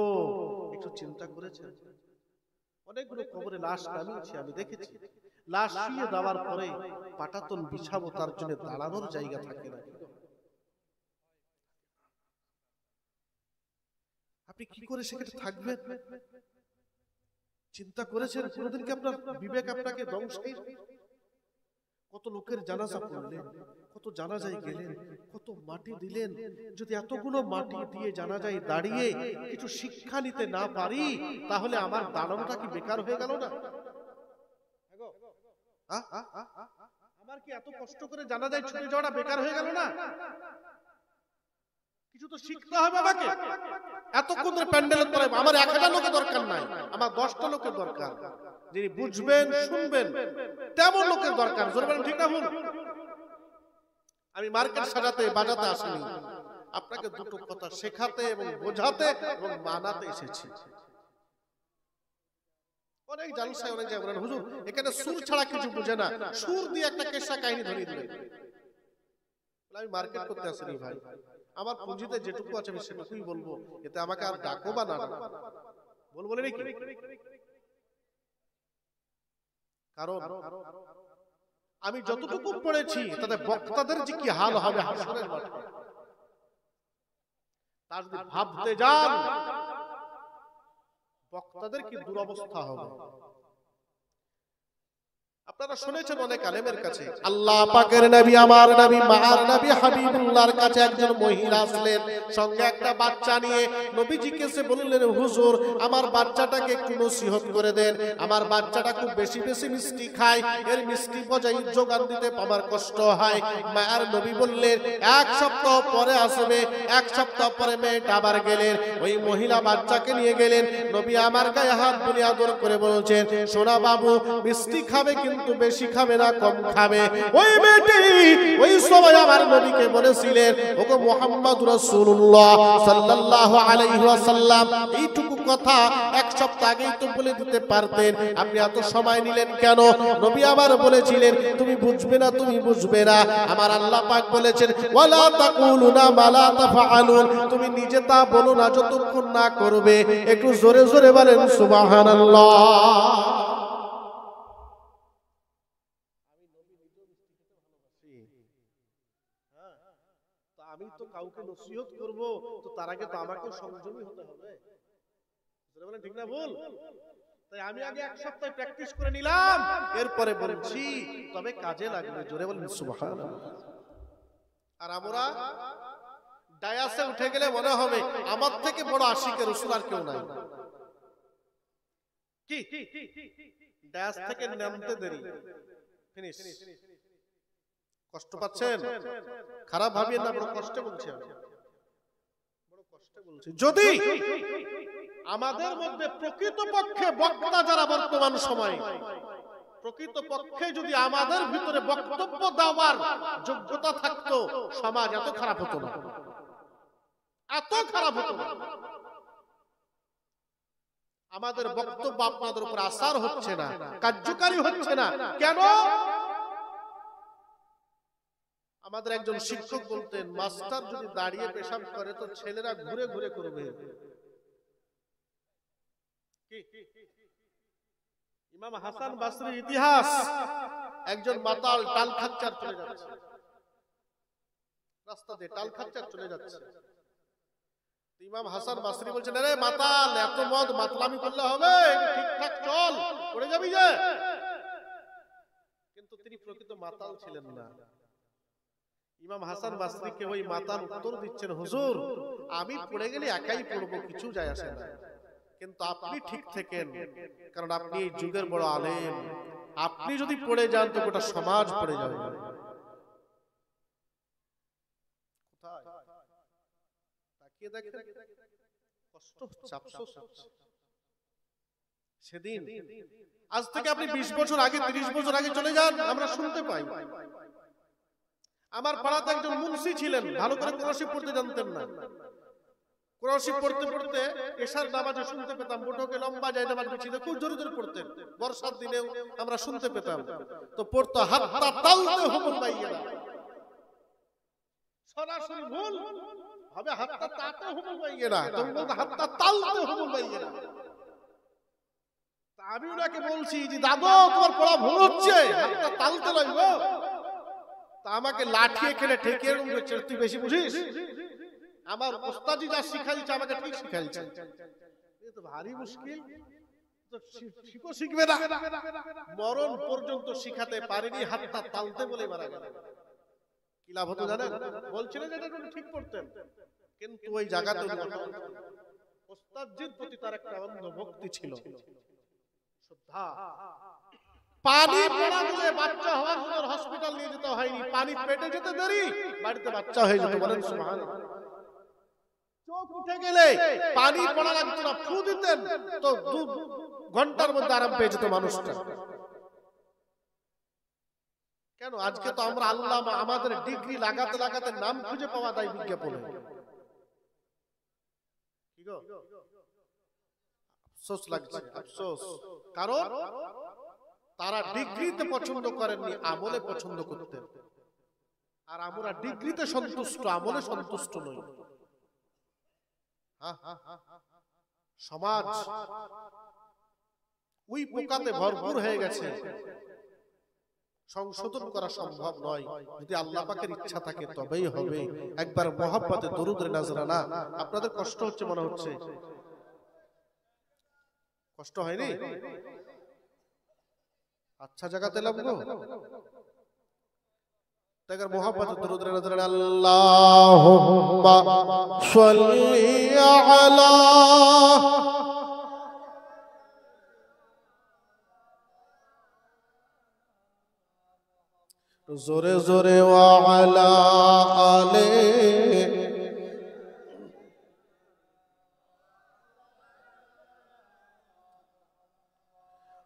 একটু চিন্তা করেছেন? অনেকগুলো কবরে লাশ নামিয়েছি আমি দেখেছি। লাশ শুয়ে দেওয়ার পরে পাটাতন বিছাবো, তার জন্য দাঁড়ানোর জায়গা থাকে না। আপনি কি করে সেখানে থাকবেন? চিন্তা করেছেন কোনদিন কি আপনার বিবেক আপনাকে ধ্বংসের? কত লোকের জানাজা পড়লেন, কত জানাজায় গেলেন, কত মাটি দিলেন। যদি এতগুলো মাটি দিয়ে জানাজায় দাঁড়িয়ে কিছু শিক্ষা নিতে না পারি তাহলে আমার দাঁড়ানোটা কি বেকার হয়ে গেল না? আমার কি এত কষ্ট করে জানাজায় ছুটে যাওয়াটা বেকার হয়ে গেল না? কিছু তো শিখতে হবে আমাকে। এতক্ষণ ধরে প্যান্ডেলের তলায় আমার 1টা লোকের দরকার নাই, আমার 10টা লোকের দরকার, যিনি বুঝবেন শুনবেন তেমন লোকের দরকার। জোরে বলেন ঠিক না ভুল? আমি মার্কেট সাজাতে বাজাতে আসিনি, আপনাকে দুটো কথা শেখাতে এবং বোঝাতে এবং মানাতে এসেছি। অনেক জালসায় অনেক জায়গায় বলেন হুজুর এখানে সুর ছাড়া কিছু বুঝে না, সুর দিয়ে একটা কেসা কাহিনী ধরিয়ে দিলেন। আমি মার্কেট করতে আসিনি ভাই, আমার পুঁজিতে যেটুকু আছে আমি সেটুকুই বলবো, এতে আমাকে আর ডাকো বা না বলবো নাকি? কারণ আমি যতটুকু পড়েছি তাতে বক্তাদের যে কি হাল হবে হাসরের মাঠে তার যদি ভাবতে যান বক্তাদের কি দুরবস্থা হবে। আপনারা শুনেছেন অনেক আলেমের কাছে আল্লাহ পাকের নবী আমার নবী মার নবী হাবিবুল্লাহর কাছে একজন মহিলা আসলেন সঙ্গে একটা বাচ্চা নিয়ে। নবীজিকে এসে বললেন হুজুর আমার বাচ্চাটাকে একটু নসিহত করে দেন, আমার বাচ্চাটা খুব বেশি বেশি মিষ্টি খায়, এর মিষ্টি বজায় যোগান দিতে আমার কষ্ট হয়। মার নবী বললেন 1 সপ্তাহ পরে আসবে। 1 সপ্তাহ পরে মেয়েটা আবার গেলেন, ওই মহিলা বাচ্চাকে নিয়ে গেলেন। নবী আমার গায়ে হাত বুলিয়ে আদর করে বলছেন সোনা বাবু মিষ্টি খাবে কিন্তু বেশি খাবে না, কম খাবে। ওই মেয়েটি ওই সময় আমার নবীকে বলেছিলেন ওগো মুহাম্মদ রাসূলুল্লাহ সাল্লাল্লাহু আলাইহি ওয়াসাল্লাম এইটুকু কথা এক সপ্তাহ আগেই তো বলে দিতে পারতেন, আপনি এত সময় নিলেন কেন? নবী আবার বলেছিলেন তুমি বুঝবে না, তুমি বুঝবে না। আমার আল্লাহ পাক বলেছেন ওয়ালা তাকুলুনা মা লা তাফআলুন, তুমি নিজে তা বলো না যতক্ষণ না করবে। একটু জোরে জোরে বলেন সুবহানাল্লাহ। আমি তো কাউকে নসিহত করব, তো তার আগে তো আমাকেও সংযমী হতে হবে, ঠিক না ভুল? তাই আমি আগে এক সপ্তাহ প্র্যাকটিস করে নিলাম, এরপরে বলছি, তবে কাজে লাগবে। জোরে বলেন সুবহানাল্লাহ। আর আমরা ডায়াসে উঠে গেলে মনে হবে আমার থেকে বড় আশিকে রাসূল আর কেউ নাই। কি ডায়াস থেকে নামতে দেরি, ফিনিশ। কষ্ট পাচ্ছেন? খারাপ ভাবিয়েন না, বড় কষ্টে বলছি আমি, বড় কষ্টে বলছি। যদি আমাদের মধ্যে প্রকৃতপক্ষে বক্তা যারা বর্তমান সময়ে, প্রকৃতপক্ষে যদি আমাদের ভিতরে বক্তব্য দেওয়ার যোগ্যতা থাকতো, সমাজ এত খারাপ হতো না, এত খারাপ হতো না। আমাদের বক্তব্য আপনাদের উপর আসার হচ্ছে না, কার্যকারী হচ্ছে না। কেন? আমাদের একজন শিক্ষক বলতেন, মাস্টার যদি দাঁড়িয়ে পেশাব করে তো ছেলেরা ঘুরে ঘুরে করবে। ইমাম হাসান বাসরির ইতিহাস, একজন মাতাল টাল খাচ্চার চলে যাচ্ছে, রাস্তা দিয়ে টাল খাচ্চার চলে যাচ্ছে। ইমাম হাসান বাসরি বলছেন, আরে মাতাল, এত মদ মাতলামি করলে হবে? ঠিকঠাক চল, পড়ে যাবি যে। কিন্তু তিনি প্রকৃত মাতাল ছিলেন না। ইমাম হাসান বাসরিকে ওই মাতাল উত্তর দিচ্ছেন, হুজুর আমি পড়ে গেলে একাই পড়বো, কিছু যায় আসে না, কিন্তু আপনি ঠিক থাকেন, কারণ আপনি এই যুগের বড় আলেম। আপনি যদি পড়ে যান তো গোটা সমাজ পড়ে যাবে। তাকিয়ে দেখেন, কষ্ট হচ্ছে, আফসোস হচ্ছে। সেদিন, আজ থেকে আপনি 20 বছর আগে, 30 বছর আগে চলে যান, আমরা শুনতে পাই। আমার পাড়াতে একজন মুন্সি ছিলেন, ভালো করে কোরআন শরীফ পড়তে জানতেন না। কোরআন শরীফ পড়তে পড়তে এশার নামাজে শুনতে পেতাম বটকে লম্বা যায় নামাজ বিছিয়ে খুব জোরে জোরে পড়তেন। বর্ষার দিনেও আমরা শুনতে পেতাম। তো পড়তো হাত্তা তালতে হুমুল বাইয়িনা, সরাসরি ভুল হবে, হাত্তা তাতে হুমুল বাইয়িনা, তুমি বলতো হাত্তা তালতে হুমুল বাইয়িনা। তা আমি ওনাকে বলছি যে দাদু তোমার পড়া ভুল হচ্ছে, হাত্তা তালতে লাগবে। তা আমাকে লাঠি এখানে ঠেকিয়ে বলছে, তুই বেশি বুঝিস, আমার ওস্তাদি যা শিখাইছে আমাকে ঠিক শিখাইছে। এ তো ভারী মুশকিল, তো শিখো শিখবে না, মরণ পর্যন্ত শিখাতে পারেনি, হাতটা তালতে বলে মারা গেল। কি লাভ হতো জানেন? বলছিলেন যে এটা ঠিক পড়তেন, কিন্তু ওই জায়গাতে ওস্তাদজির প্রতি তার একটা অন্ধ ভক্তি ছিল, শ্রদ্ধা। পানি পড়া দিলে বাচ্চা হওয়ার জন্য হসপিটাল নিয়ে যেতে হয়নি, পানি পেটে যেতে দেরি, বাড়িতে বাচ্চা হয়ে যেত। বলেন সুবহানাল্লাহ। চোখ উঠে গেলে পানি পড়া লাগতো না, ফু দিতেন তো 2 ঘন্টার মধ্যে আরাম পেয়ে যেত মানুষটা। কেন? আজকে তো আমরা আল্লাহ আমাদের ডিগ্রি লাগাতে লাগাতে নাম খুঁজে পাওয়া যায় বিজ্ঞাপনে। কি গো, আফসোস লাগছে, আফসোস। কারণ তারা ডিগ্রিতে পছন্দ করেননি, আমলে পছন্দ করতেন। আর আমরা ডিগ্রিতে সন্তুষ্ট, আমলে সন্তুষ্ট নই। সমাজ ওই পোকাতে ভরপুর হয়ে গেছে, সংশোধন করা সম্ভব নয়। যদি আল্লাহ পাকের ইচ্ছা থাকে তবেই হবে। একবার মহব্বতে দরুদে নাজরানা। আপনাদের কষ্ট হচ্ছে মনে হচ্ছে, কষ্ট হয়নি? আচ্ছা জায়গাতে লাগবো, তাইকার মোহাব্বতে দরুদে নাজরানা। আল্লাহুম্মা সাল্লি আলা জোরে জোরে ওয়া আলা আলে।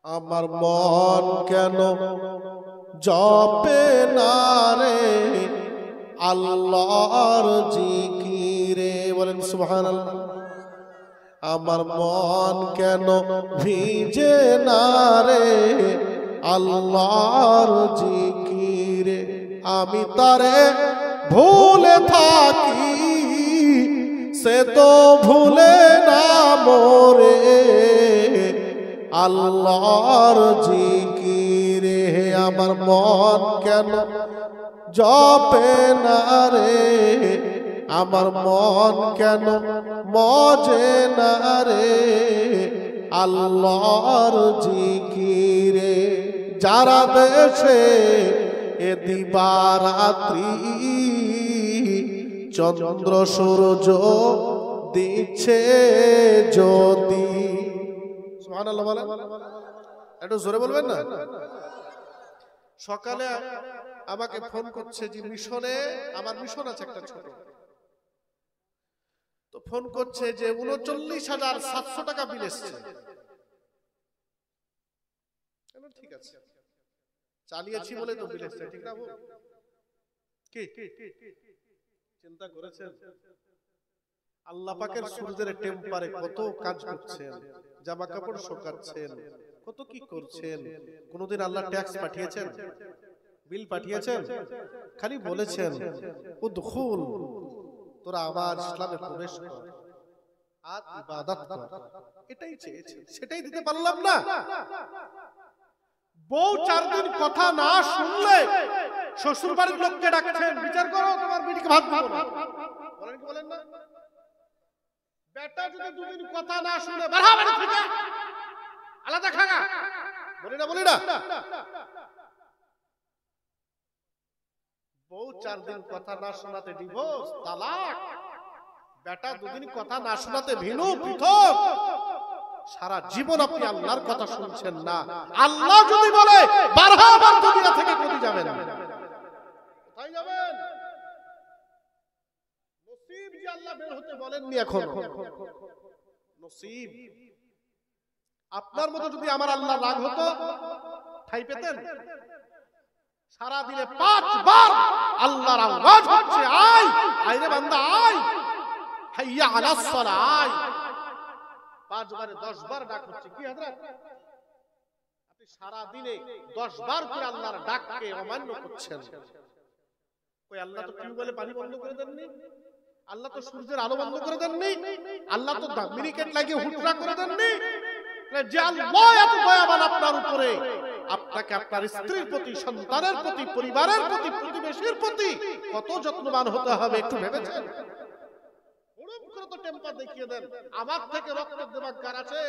আমার মন কেন জপে না রে আল্লাহর জিকিরে? বলেন সুবহানাল্লাহ। আমার মন কেন ভিজে না রে আল্লাহর জিকিরে, আমি তারে ভুলে থাকি সে তো ভুলে না মোরে আল্লাহর জিকিরে। আমার মন কেন জপে না রে, আমার মন কেন মজে না রে আল্লাহর জিকিরে। যারা দেশে এ দিবারাত্রি চন্দ্র সূর্য দিচ্ছে যদি, সুবহানাল্লাহ বলেন, একটু জোরে বলবেন না। সকালে আমাকে ফোন করছে যে মিশনে, আমার মিশন আছে একটা ছোট, তো ফোন করছে যে ৩৯,৭০০ টাকা বিল এসছে। ঠিক আছে, চালিয়েছি বলে তো বিল এসছে, ঠিক না? কি চিন্তা করেছেন আল্লাহ পাকের সূর্যের টেম্পারে কত কাজ করছেন, জামা কাপড় শুকাচ্ছেন, কত কি করছেন? কোনদিন আল্লাহ ট্যাক্স পাঠিয়েছেন, বিল পাঠিয়েছেন? খালি বলেছেন উদখুল, তোরা আবার ইসলামে প্রবেশ কর আর ইবাদত কর, এটাই চেয়েছেন, সেটাই দিতে পারলাম না। বউ 4 দিন কথা না শুনলে শ্বশুর বাড়ির লোককে ডাকছেন, বিচার করো তোমার বিটিকে ভাত দিব না, বলেন কি বলেন না? বেটা যদি 2 দিন কথা না শুনে বের হ বাড়ি থেকে, আলাদা খাগা, বলি না? বউ 4 দিন কথা না শোনাতে ডিভোর্স, তালাক। বেটা 2 দিন কথা না শোনাতে ভিন্ন পৃথক। সারা জীবন আপনি আল্লাহর কথা শুনছেন না। আল্লাহ যদি বলে বারবার দুনিয়া থেকে কোথায় যাবেন? কোথায় যাবেন? নসিব যে আল্লাহ বের হতে বলেননি এখন, নসিব। আপনার মতো যদি আমার আল্লাহ রাগ হতো ঠাই পেতেন? সারা দিনে 5 বার আল্লাহর আওয়াজ হচ্ছে, আয় আয় রে বান্দা আয়, হাইয়া আলাস সালাহ আয়। 5 বারে 10 বার ডাক হচ্ছে। কি হযরত, আপনি সারা দিনে 10 বার করে আল্লাহর ডাককে অমান্য করছেন। ওই আল্লাহ তো টিউবওয়েলে পানি বন্ধ করে দেননি, আল্লাহ তো সূর্যের আলো বন্ধ করে দেননি, আল্লাহ তো মিনিকেট লাগিয়ে হুটরা করে দেননি। যে আল্লাহ এত দয়াবান আপনার উপরে, আপনাকে আপনার স্ত্রীর প্রতি, সন্তানের প্রতি, পরিবারের প্রতি, প্রতিবেশীর প্রতি কত যত্নবান হতে হবে একটু ভেবেছেন? হুড়ুম করে তো টেম্পার দেখিয়ে দেন। আমার থেকে রক্তের দেমাগ কার আছে?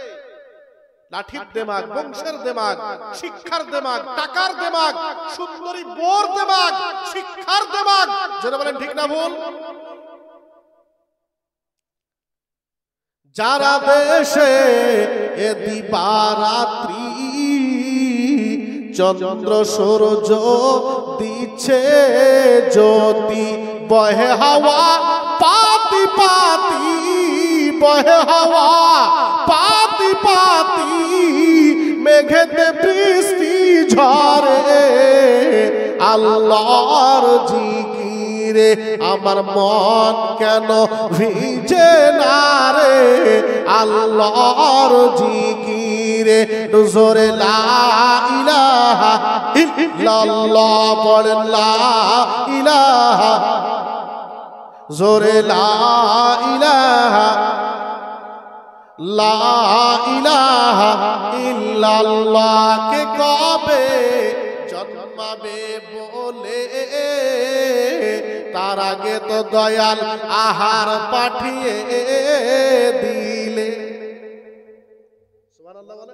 লাঠির দেমাগ, বংশের দেমাগ, শিক্ষার দেমাগ, টাকার দেমাগ, সুন্দরী বোর দেমাগ, শিক্ষার দেমাগ। যেটা বলেন ঠিক না ভুল? যারা দেশে এ দিবারাত্রি চন্দ্র সূর্য দিচ্ছে জ্যোতি, বহে হাওয়া পাতি পাতি, বহে হাওয়া পাতি পাতি, মেঘেতে বৃষ্টি ঝরে আল্লাহর জিকিরে। আমার মন কেন ভিজে না রে আল্লাহর জিকিরে। জোরে লা ইলাহা ইল্লাল্লাহ বলেন, লা ইলাহা, জোরে লা ইলাহা, লা ইলাহা ইল্লাল্লাহ। কে কবে জন্মাবে বলে তার আগে তো দয়াল আহার পাঠিয়ে দিলে। সুবহানাল্লাহ বলে।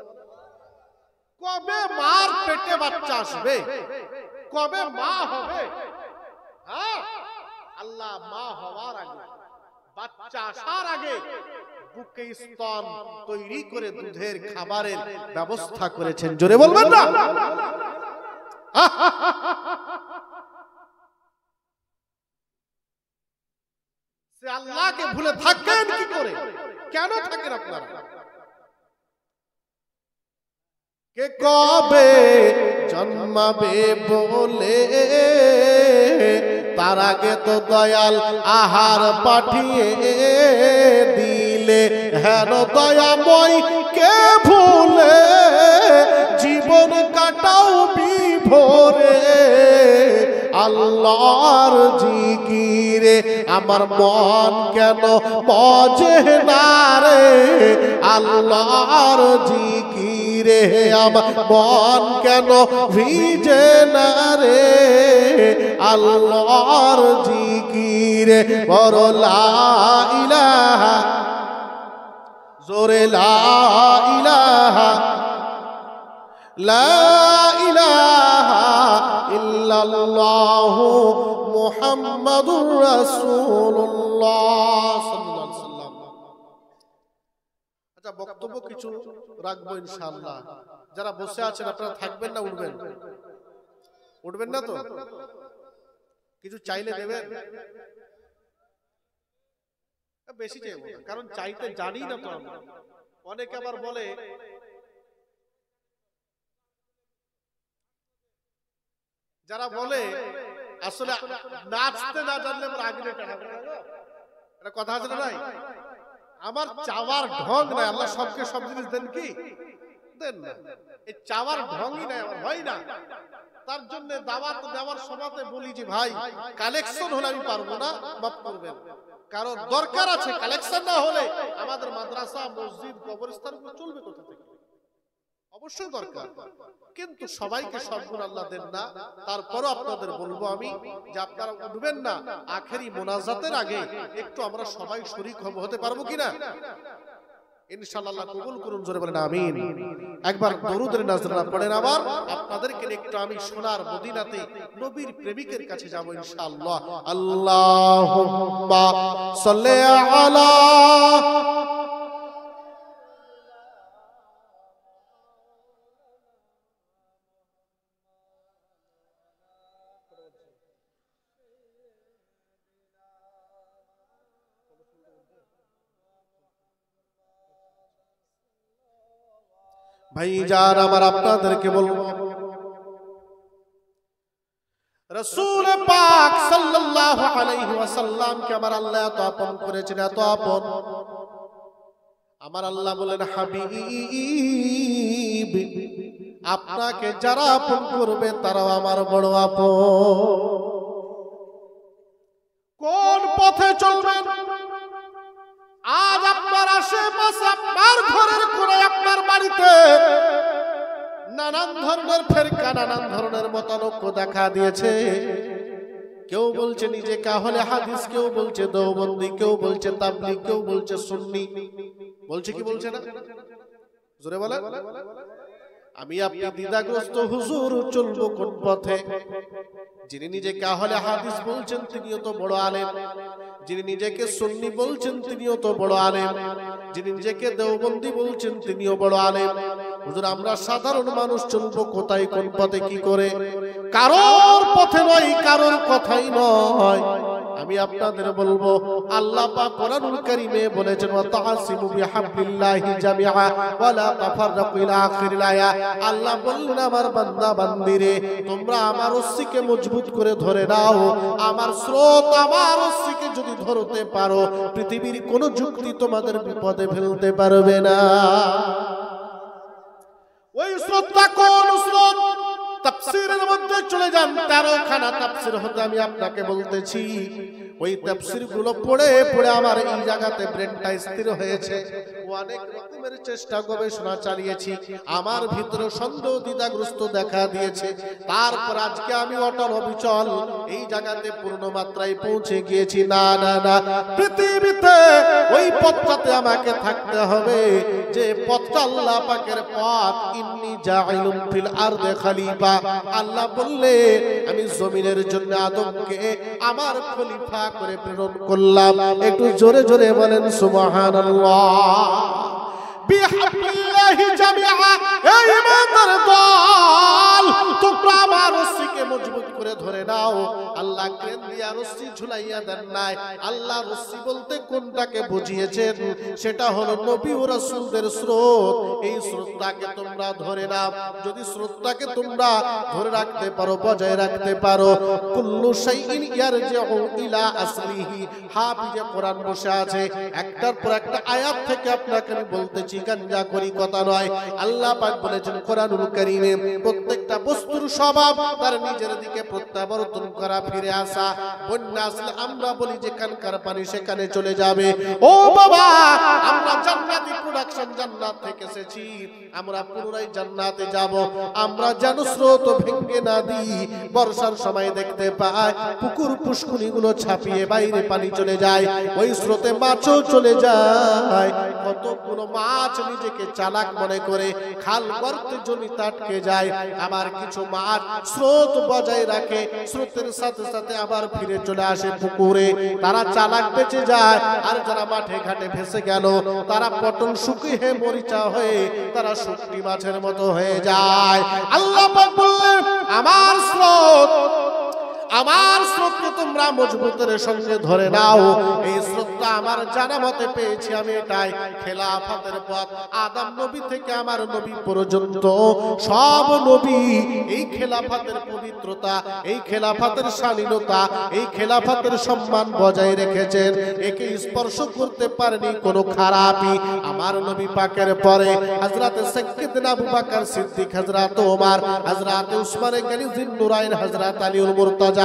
কবে মার পেটে বাচ্চা আসবে, কবে মা হবে? হ্যাঁ, আল্লাহ মা হওয়ার আগে, বাচ্চা আসার আগে বুকে স্তন তৈরি করে দুধের খাবারের ব্যবস্থা করেছেন। জোরে বলবেন না? সে আল্লাহকে ভুলে থাকেন কি করে? কেন থাকেন আপনারা? কে কবে জন্মাবে বলে তার আগে তো দয়াল আহার পাঠিয়ে দিল। ছিলে হেন দয়াময় কে ভুলে জীবন কাটাও বিভোরে আল্লাহর জিকিরে আমার মন কেন মজে না রে আল্লাহর জিকিরে আমার মন কেন ভিজে না রে আল্লাহর জিকিরে বড় লা ইলাহা জোরে লা ইলাহা লা ইলাহা ইল্লাল্লাহু মুহাম্মাদুর রাসূলুল্লাহ সাল্লাল্লাহু আলাইহি ওয়াসাল্লাম। আচ্ছা, বক্তব্য কিছু রাখবো ইনশাআল্লাহ। যারা বসে আছেন আপনারা থাকবেন না উঠবেন? উঠবেন না তো? কিছু চাইলে দেবেন? বেশি চাইবো না, কারণ চাইতে জানি না তো আমরা। অনেকে আবার বলে যারা বলে আসলে নাচতে না জানলে আমার আগে এটা কথা আছে না? নাই আমার চাওয়ার ঢং নাই। আল্লাহ সবকে সব জিনিস দেন কি দেন না, এই চাওয়ার ঢংই নাই আমার, হয় না। তার জন্য দাওয়াত দেওয়ার সময়তে বলি যে ভাই কালেকশন হলে আমি পারবো না, মাফ করবেন। কারণ দরকার আছে, কালেকশন না হলে আমাদের মাদ্রাসা মসজিদ কবরস্থানগুলো চলবে কোথা থেকে? অবশ্যই দরকার, কিন্তু সবাইকে সবগুলো আল্লাহ দেন না। তারপরও আপনাদের বলবো আমি যে আপনারা উঠবেন না, আখেরি মোনাজাতের আগে একটু আমরা সবাই শরীক হতে পারবো কিনা? ইনশাআল্লাহ আল্লাহ কবুল করুন, জোরে বলেন আমিন। একবার দরুদের নাজরানা পড়েন। আবার আপনাদেরকে একটু আমি সোনার মদিনাতে নবীর প্রেমিকের কাছে যাব ইনশাআল্লাহ। আল্লাহুম্মা সাল্লি আলা ভাইজান আমার আপনাদেরকে বলবো রাসূল পাক সাল্লাল্লাহু আলাইহি ওয়াসাল্লাম কে আমার আল্লাহ এত আপন করেছেন, এত আপন। আমার আল্লাহ বলেন হাবিব আপনাকে যারা আপন করবে তারাও আমার বড় আপন। কোন পথে চলবেন? আজ আপনার আশেপাশে, আপনার ঘরের কোণে, আপনার বাড়িতে নানান ধরনের ফেরকা, নানান ধরনের মতানৈক্য দেখা দিয়েছে। কেউ বলছে নিজেকে আহলে হাদিস, কেউ বলছে দেওবন্দি, কেউ বলছে তাবলীগ, কেউ বলছে সুন্নি। বলছে কি বলছে না? জোরে বলেন। আমি আপনি দ্বিধাগ্রস্ত, হুজুর চলবো কোন পথে? যিনি নিজেকে আহলে হাদিস বলছেন তিনিও তো বড় আলেম, যিনি নিজেকে সুন্নি বলছেন তিনিও তো বড় আলেম, যিনি নিজেকে দেওবন্দি বলছেন তিনিও বড় আলেম। হুজুর আমরা সাধারণ মানুষ চলবো কোথায়, কোন পথে, কি করে? কারোর পথে নয়, কারোর কথাই নয়। আমি আপনাদের বলবো আল্লাহ পাক কোরআনুল কারীমে বলেছেন ওয়াতাসিমু বিহাবলিল্লাহি জামিআ ওয়া লা তাফাররাকু ইলা আখিরিল আয়া। আল্লাহ বললেন আমার বান্দা বান্দিরে তোমরা আমার রস্সিকে মজবুত করে ধরে নাও। আমার স্রোত, আমার রস্সিকে যদি ধরতে পারো পৃথিবীর কোন যুক্তি তোমাদের বিপদে ফেলতে পারবে না। ওই স্রোতটা কোন স্রোত? তাফসীরের মধ্যে চলে যান, 13 খানা তাফসীর হতে আমি আপনাকে বলতেছি। ওই তাফসীর গুলো পড়ে পড়ে আমার এই জায়গাতে ব্রেনটা স্থির হয়েছে। অনেক রকমের চেষ্টা গবেষণা চালিয়েছি, আমার ভিতরে সন্দেহ দ্বিধাগ্রস্ত দেখা দিয়েছে। তারপর আজকে আমি অটল অবিচল এই জায়গাতে পূর্ণ মাত্রায় পৌঁছে গিয়েছি। না না না, পৃথিবীতে ওই পথটাতে আমাকে থাকতে হবে যে পথটা আল্লাহ পাকের পথ। ইন্নী জাইলুম ফিল আরদি খলিফা। আল্লাহ বললে আমি জমিনের জন্য আদমকে আমার খলিফা করে প্রেরণ করলাম। একটু জোরে জোরে বলেন সুবহানাল্লাহ। বিহাবলিল্লাহি জামিআ। এই ইমানদার দল তোমরা আমার রস্সিকে দিকে মজবুত করে ধরে নাও। আল্লাহ ক্রেন দিয়া রশ্মি ঝুলাইয়া দেন নাই। আল্লাহ রশ্মি বলতে কোনটাকে বুঝিয়েছেন, সেটা হলো নবী ও রাসূলদের স্রোত। এই স্রোতটাকে তোমরা ধরে নাও। যদি স্রোতটাকে তোমরা ধরে রাখতে পারো, বজায় রাখতে পারো, কুল্লু শাইইন ইয়ারজিউ ইলা আসলিহি। হাফিজে কোরআন বসে আছে, একটার পর একটা আয়াত থেকে আপনাকে আমি বলতেছি, গাঞ্জা করি কথা নয়। আল্লাহ পাক বলেছেন কোরআনুল কারীমে, প্রত্যেকটা বস্তুর স্বভাব তার নিজের দিকে প্রত্যাবর্তন করা, ফিরে আসা। বন্যা আসলে আমরা বলি যেখানকার পানি সেখানে চলে যাবে। ও বাবা, আমরা জান্নাতি প্রোডাকশন, জান্নাত থেকে এসেছি, আমরা পুনরায় জান্নাতে যাব। আমরা যেন স্রোত ভেঙে না দিই। বর্ষার সময় দেখতে পাই পুকুর পুষ্কুনিগুলো ছাপিয়ে বাইরে পানি চলে যায়, ওই স্রোতে মাছও চলে যায়। কতগুলো মাছ নিজেকে চালাক মনে করে খাল গর্তে জমিতে আটকে যায়। আবার কিছু মাছ স্রোত বজায় রাখে, স্রোতের সাথে সাথে আবার ফিরে চলে আসে পুকুরে। তারা চালাক বেঁচে যায়। আর যারা মাঠে ঘাটে ভেসে গেল, তারা পটল শুকিয়ে মরিচা হয়ে তারা শুকনি মাছের মতো হয়ে যায়। আল্লাহ পাক বললেন, আমার স্রোত, আমার স্রোতকে তোমরা মজবুতের সঙ্গে ধরে নাও। এই স্রোতটা আমার জানা মতে পেয়েছি আমি, এটাই খেলাফতের পথ। আদম নবী থেকে আমার নবী পর্যন্ত সব নবী এই খেলাফতের পবিত্রতা, এই খেলাফতের শালীনতা, এই খেলাফতের সম্মান বজায় রেখেছেন। একে স্পর্শ করতে পারেনি কোনো খারাপই। আমার নবী পাকের পরে হযরত সাইয়্যিদনা আবু বকর সিদ্দিক, হযরত ওমর, হযরত উসমান গনি জিন্নুরাইন, হযরত আলীউল মুরতাজা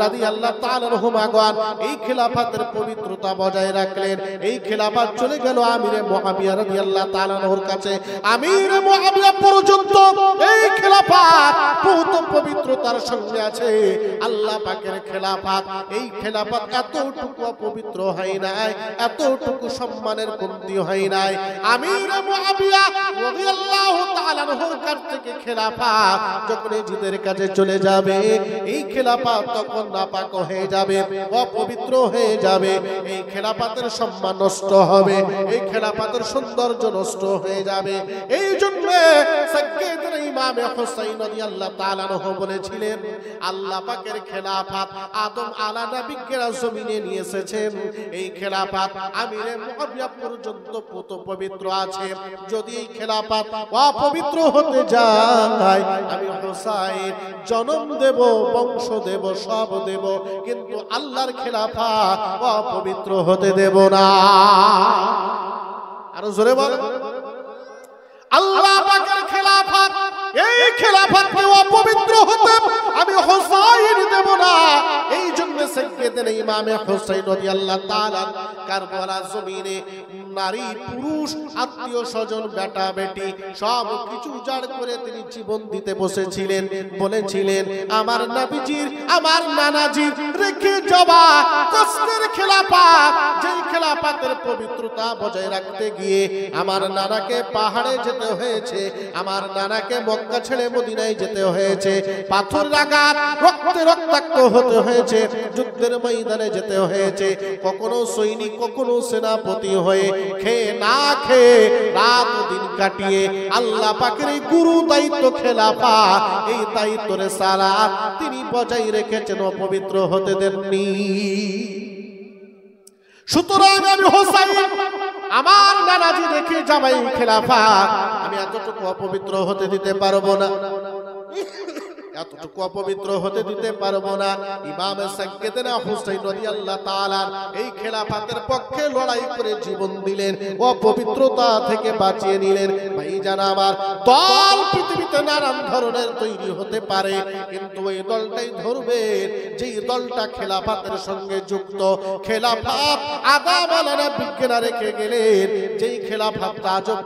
রাদিয়াল্লাহু তাআলা আনহুমাগণ এই খেলাফতের পবিত্রতা বজায় রাখলেন। এই খেলাফত চলে গেল আমিরে মুআবিয়া রাদিয়াল্লাহু তাআলা আনহুর কাছে। আমিরে মুআবিয়া পর্যন্ত এই খেলাফত পুত পবিত্রতার সঙ্গে আছে। আল্লাহ পাকের খেলাফত, এই খেলাফত এতটুকু অপবিত্র হয় নাই, এতটুকু সম্মানের কমতি হয় নাই। আমিরে মুআবিয়া রাদিয়াল্লাহু তাআলা আনহুর কাছ থেকে খেলাফত যখন জিদের কাছে চলে যাবে, এই খেলাফত তখন নাপাক হয়ে যাবে, অপবিত্র হয়ে যাবে। এই খেলাফতের সম্মান নষ্ট হবে, এই খেলাফতের সৌন্দর্য নষ্ট হয়ে যাবে। এই জন্য সাইয়্যিদুনা ইমাম হুসাইন রাদিয়াল্লাহু তাআলা আনহু বলেছিলেন, আল্লাহ পাকের খেলাফত আদম আলা নবীকে জমিনে নিয়ে এসেছেন। এই খেলাফত আমিরে মুআবিয়া পর্যন্ত পুত পবিত্র আছে। যদি এই খেলাফত অপবিত্র হতে যায়, আমি হুসাইন জন্ম দেব, বংশ দেব, সব দেব, কিন্তু আল্লাহর খেলাফত অপবিত্র হতে দেব না। আরো জোরে বল, আল্লাহ পাকের খেলাফত, এই খেলাফতকে অপবিত্র হতে আমি হুসাইন দেব না। এই জন্য সাইয়্যিদুনা ইমাম হুসাইন রাদিয়াল্লাহু তাআলা কারবালা জমিনে নারী পুরুষ আত্মীয় স্বজন বেটা বেটি সব কিছু উজাড় করে তিনি জীবন দিতে বসেছিলেন। বলেছিলেন, আমার নবীজির, আমার নানাজির রেখে যাওয়া কষ্টের খেলাফত, যেই খেলাফতের পবিত্রতা বজায় রাখতে গিয়ে আমার নানাকে পাহাড়ে যেতে হয়েছে, আমার নানাকে মক্কা ছেড়ে মদিনায় যেতে হয়েছে, পাথর আঘাত, রক্তে রক্তাক্ত হতে হয়েছে, যুদ্ধের ময়দানে যেতে হয়েছে, কখনো সৈনিক, কখনো সেনাপতি হয়ে খেয়ে না খেয়ে রাত দিন কাটিয়ে আল্লাহ পাকের এই গুরু দায়িত্ব খেলাফত, এই দায়িত্ব রিসালাত তিনি বজায় রেখেছেন, অপবিত্র হতে দেননি। সুতরাং আমি হুসাইন, আমার নানাজি রেখে জামাই খেলাফত আমি এতটুকু অপবিত্র হতে দিতে পারবো না, এতটুকু অপবিত্র হতে দিতে পারবো না। ইমাম সাইয়্যিদুনা হুসাইন রাদিয়াল্লাহু তাআলা এই খেলাফতের পক্ষে লড়াই করে জীবন দিলেন, অপবিত্রতা থেকে বাঁচিয়ে নিলেন। ভাইজান আমার, দল পৃথিবীতে নানান ধরনের তৈরি হতে পারে, কিন্তু ওই দলটাই ধরবেন যেই দলটা খেলাফতের সঙ্গে যুক্ত। খেলাফত আদম আলাইহিস বিজ্ঞানা রেখে গেলেন, যেই খেলাফতটা আজব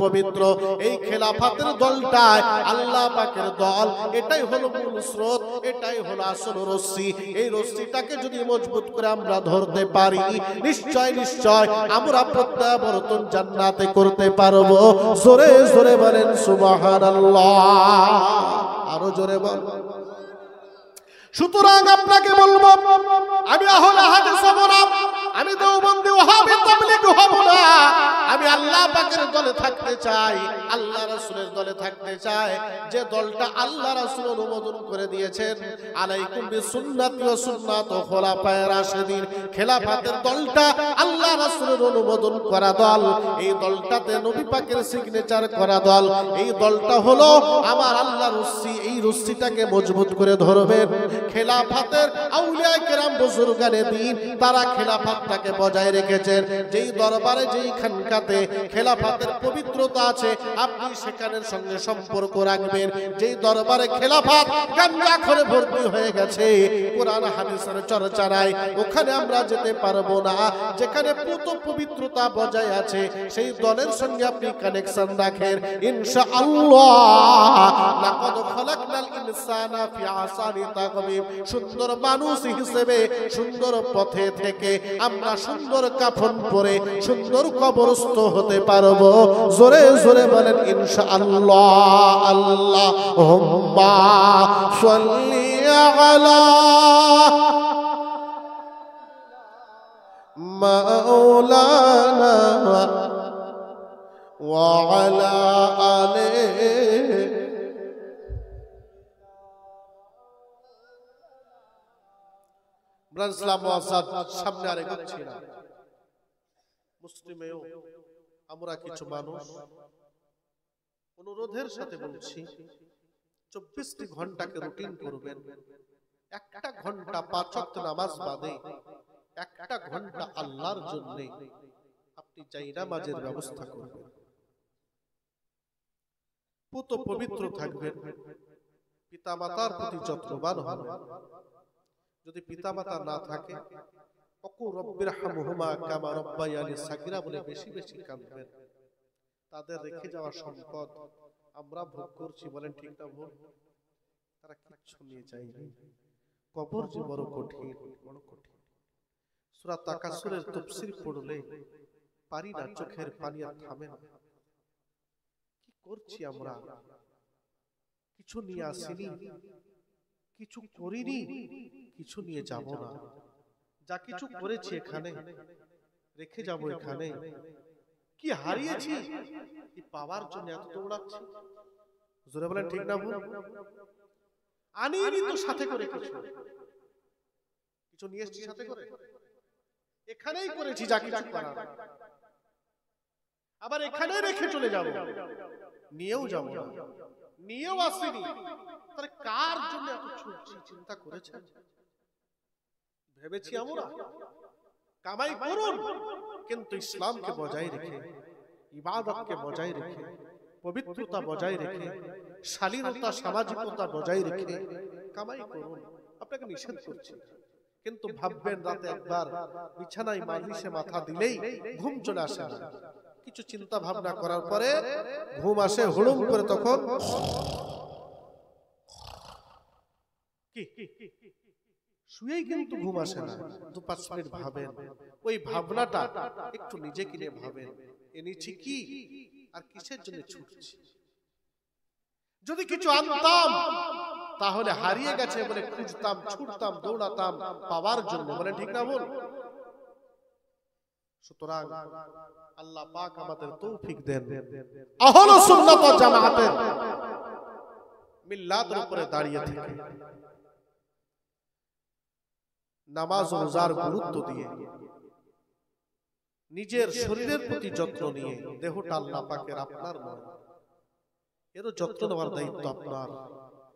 পবিত্র, এই খেলাফতের দলটাই আল্লাহ পাকের দল। এটাই হলো মূল স্রোত, এটাই হলো আসল রশ্মি। এই রশ্মিটাকে যদি মজবুত করে আমরা ধরতে পারি, নিশ্চয় নিশ্চয় আমরা প্রত্যাবর্তন জান্নাতে করতে পারবো। জোরে জোরে বলেন সুবহানাল্লাহ, আরো জোরে বল। সুতরাং আপনাকে বলবো, আমি আহলে হাদিস হব না, আমি দেওবন্দি ওয়াহাবি তাবলীগ হব না, আমি আল্লাহ পাকের দলে থাকতে চাই, আল্লাহ রাসূলের দলে থাকতে চাই, যে দলটা আল্লাহ রাসূল অনুমোদন করে দিয়েছেন, আলাইকুম বিসুন্নতি ওয়া সুন্নাতি খুলাফায়ে রাশিদিন, খেলাফতের দলটা আল্লাহ রাসূলের অনুমোদন করা দল, এই দলটাতে নবী পাকের সিগনেচার করা দল, এই দলটা হলো আমার আল্লাহর রস্সি। এই রস্সিটাকে মজবুত করে ধরবেন। খেলাফতের আউলিয়া কেরাম বুজুর্গানে দ্বীন তারা খেলাফতটাকে বজায় রেখেছেন। যেই দরবারে যেই খানকাতে খেলাফতের পবিত্রতা আছে আপনি সেখানের সঙ্গে সম্পর্ক রাখবেন। যেই দরবারে খেলাফত গাঞ্জাখোরে ভর্তি হয়ে গেছে, কোরআন হাদিসের চর্চা নাই, ওখানে আমরা যেতে পারবো না। যেখানে পুত পবিত্রতা বজায় আছে সেই দলের সঙ্গে আপনি কানেকশন রাখেন, ইনশাআল্লাহ। লাকাদ খালাকনাল ইনসানা ফি আহসানি তাকওয়িম, সুন্দর মানুষ হিসেবে সুন্দর পথে থেকে আমরা সুন্দর কাফন পরে সুন্দর কবরস্থ হতে পারবো। জোরে জোরে বলেন ইনশাআল্লাহ। আল্লাহুম্মা সাল্লি আলা মাওলানা ওয়া আলা আলিহি। সামনে আর এগোচ্ছি না। মুসলিমেও আমরা কিছু মানুষ অনুরোধের সাথে বলছি, 24টি ঘন্টাকে রুটিন করবেন। একটা ঘন্টা 5 ওয়াক্ত নামাজ বাদে একটা ঘন্টা আল্লাহর জন্য আপনি চাই নামাজের ব্যবস্থা করবেন। পুত পবিত্র থাকবেন, পিতামাতার প্রতি যত্নবান হবেন। যদি পিতামাতা না থাকে, ওকু রব্বিরহামহুমা কামা রব্বায়ানি সাগীরা বলে বেশি বেশি কাঁদবেন। তাদের রেখে যাওয়া সম্পদ আমরা ভোগ করছি, বলেন ঠিক না ভুল? তারা কিচ্ছু নিয়ে যায়নি। কবর যে বড় কঠিন, বড় কঠিন। সূরা তাকাসুরের তাফসীর পড়লে পারি না, চোখের পানি আর থামে না। কি করছি আমরা? কিছু নিয়ে আসিনি, কিছু করিনি, কিছু নিয়ে যাব না। যা কিছু করেছি এখানে রেখে যাব, এখানে কি হারিয়েছি এই পাওয়ার জন্য এত দৌড়াচ্ছি। জোরে বলেন ঠিক না ভুল? আনিনি তো সাথে করে, কিছু নিয়ে এসেছি সাথে করে, এখানেই করেছি যা কিছু করার, আবার এখানেই রেখে চলে যাব, নিয়েও যাব না, নিয়েও আসিনি। তাহলে কার জন্য এত ছুটছি চিন্তা করেছেন? ভেবেছি আমরা কামাই করুন, কিন্তু ইসলামকে বজায় রেখে, ইবাদতকে বজায় রেখে, পবিত্রতা বজায় রেখে, শালীনতা সামাজিকতা বজায় রেখে কামাই করুন। আপনাকে নিষেধ করছি, কিন্তু ভাববেন রাতে একবার বিছানায় মালিশে মাথা দিলেই ঘুম চলে আসে না। কিছু চিন্তা ভাবনা করার পরে ঘুম আসে হুড়ুম করে, তখন শুয়েই কিন্তু ঘুম আসে না। 2-5 মিনিট ভাবেন, ওই ভাবনাটা একটু নিজেকে নিয়ে ভাবেন, এনেছি কি আর কিসের জন্য ছুটছি। যদি কিছু আনতাম তাহলে হারিয়ে গেছে বলে খুঁজতাম, ছুটতাম, দৌড়াতাম পাওয়ার জন্য, বলে ঠিক না বল? সুতরাং আল্লাহ পাক আমাদের তৌফিক দেন, আহলে সুন্নাত ওয়াল জামাতের মিল্লাতের উপরে দাঁড়িয়ে থেকে নামাজ ও রোজার গুরুত্ব দিয়ে, নিজের শরীরের প্রতি যত্ন নিয়ে, দেহটা আল্লাহ পাকের, আপনার নয়, এর যত্ন নেওয়ার দায়িত্ব আপনার।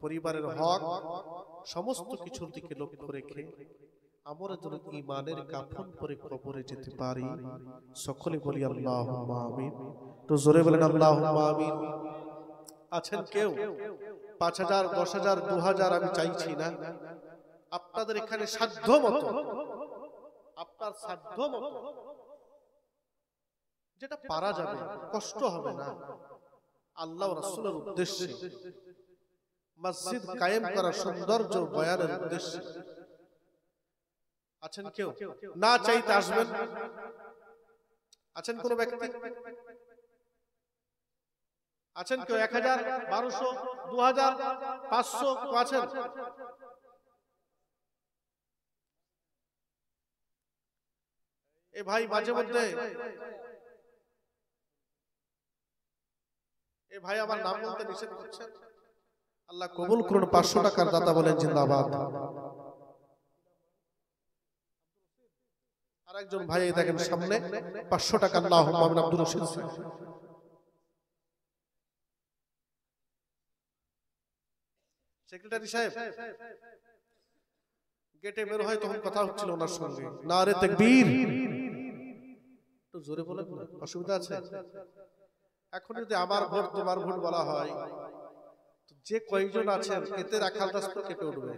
পরিবারের হক, সমস্ত কিছুর দিকে লক্ষ্য রেখে আমরা যেন ঈমানের কাফন পরে কবরে যেতে পারি। সকলে বলি আল্লাহুম্মা আমিন। তো জোরে বলেন আল্লাহুম্মা আমিন। আছেন কেউ 5000, 10,000, 2000 আমি চাইছি না, আপনাদের এখানে সাধ্য মতো, আপনার সাধ্য মতো যেটা পারা যাবে, কষ্ট হবে না, আল্লাহ ও রাসূলের উদ্দেশ্যে, মসজিদ কায়েম করার সৌন্দর্য বয়ানের উদ্দেশ্যে। আছেন কেউ? না চাইতে আসবেন? আছেন কোন ব্যক্তি? আছেন কেউ? 1000, 1200, 2000, 500 আছেন? এ ভাই মাঝে মধ্যে এই ভাই আমার নাম বলতে নিষেধ করছেন, আল্লাহ কবুল করুন। 500 টাকার দাতা বলেন জিন্দাবাদ। আরেকজন ভাই দেখেন সামনে 500 টাকা, আল্লাহুম্মা আমিন, আব্দুর রশিদ। সেক্রেটারি সাহেব গেটে বের হয়, তখন কথা হচ্ছিল ওনার সঙ্গে, নারে তাকবীর, একটু জোরে বলেন, অসুবিধা আছে? এখন যদি আমার ভোট তোমার ভোট বলা হয়, যে কয়েকজন আছেন এতে রাখাল দাসপুর কেঁপে উঠবে।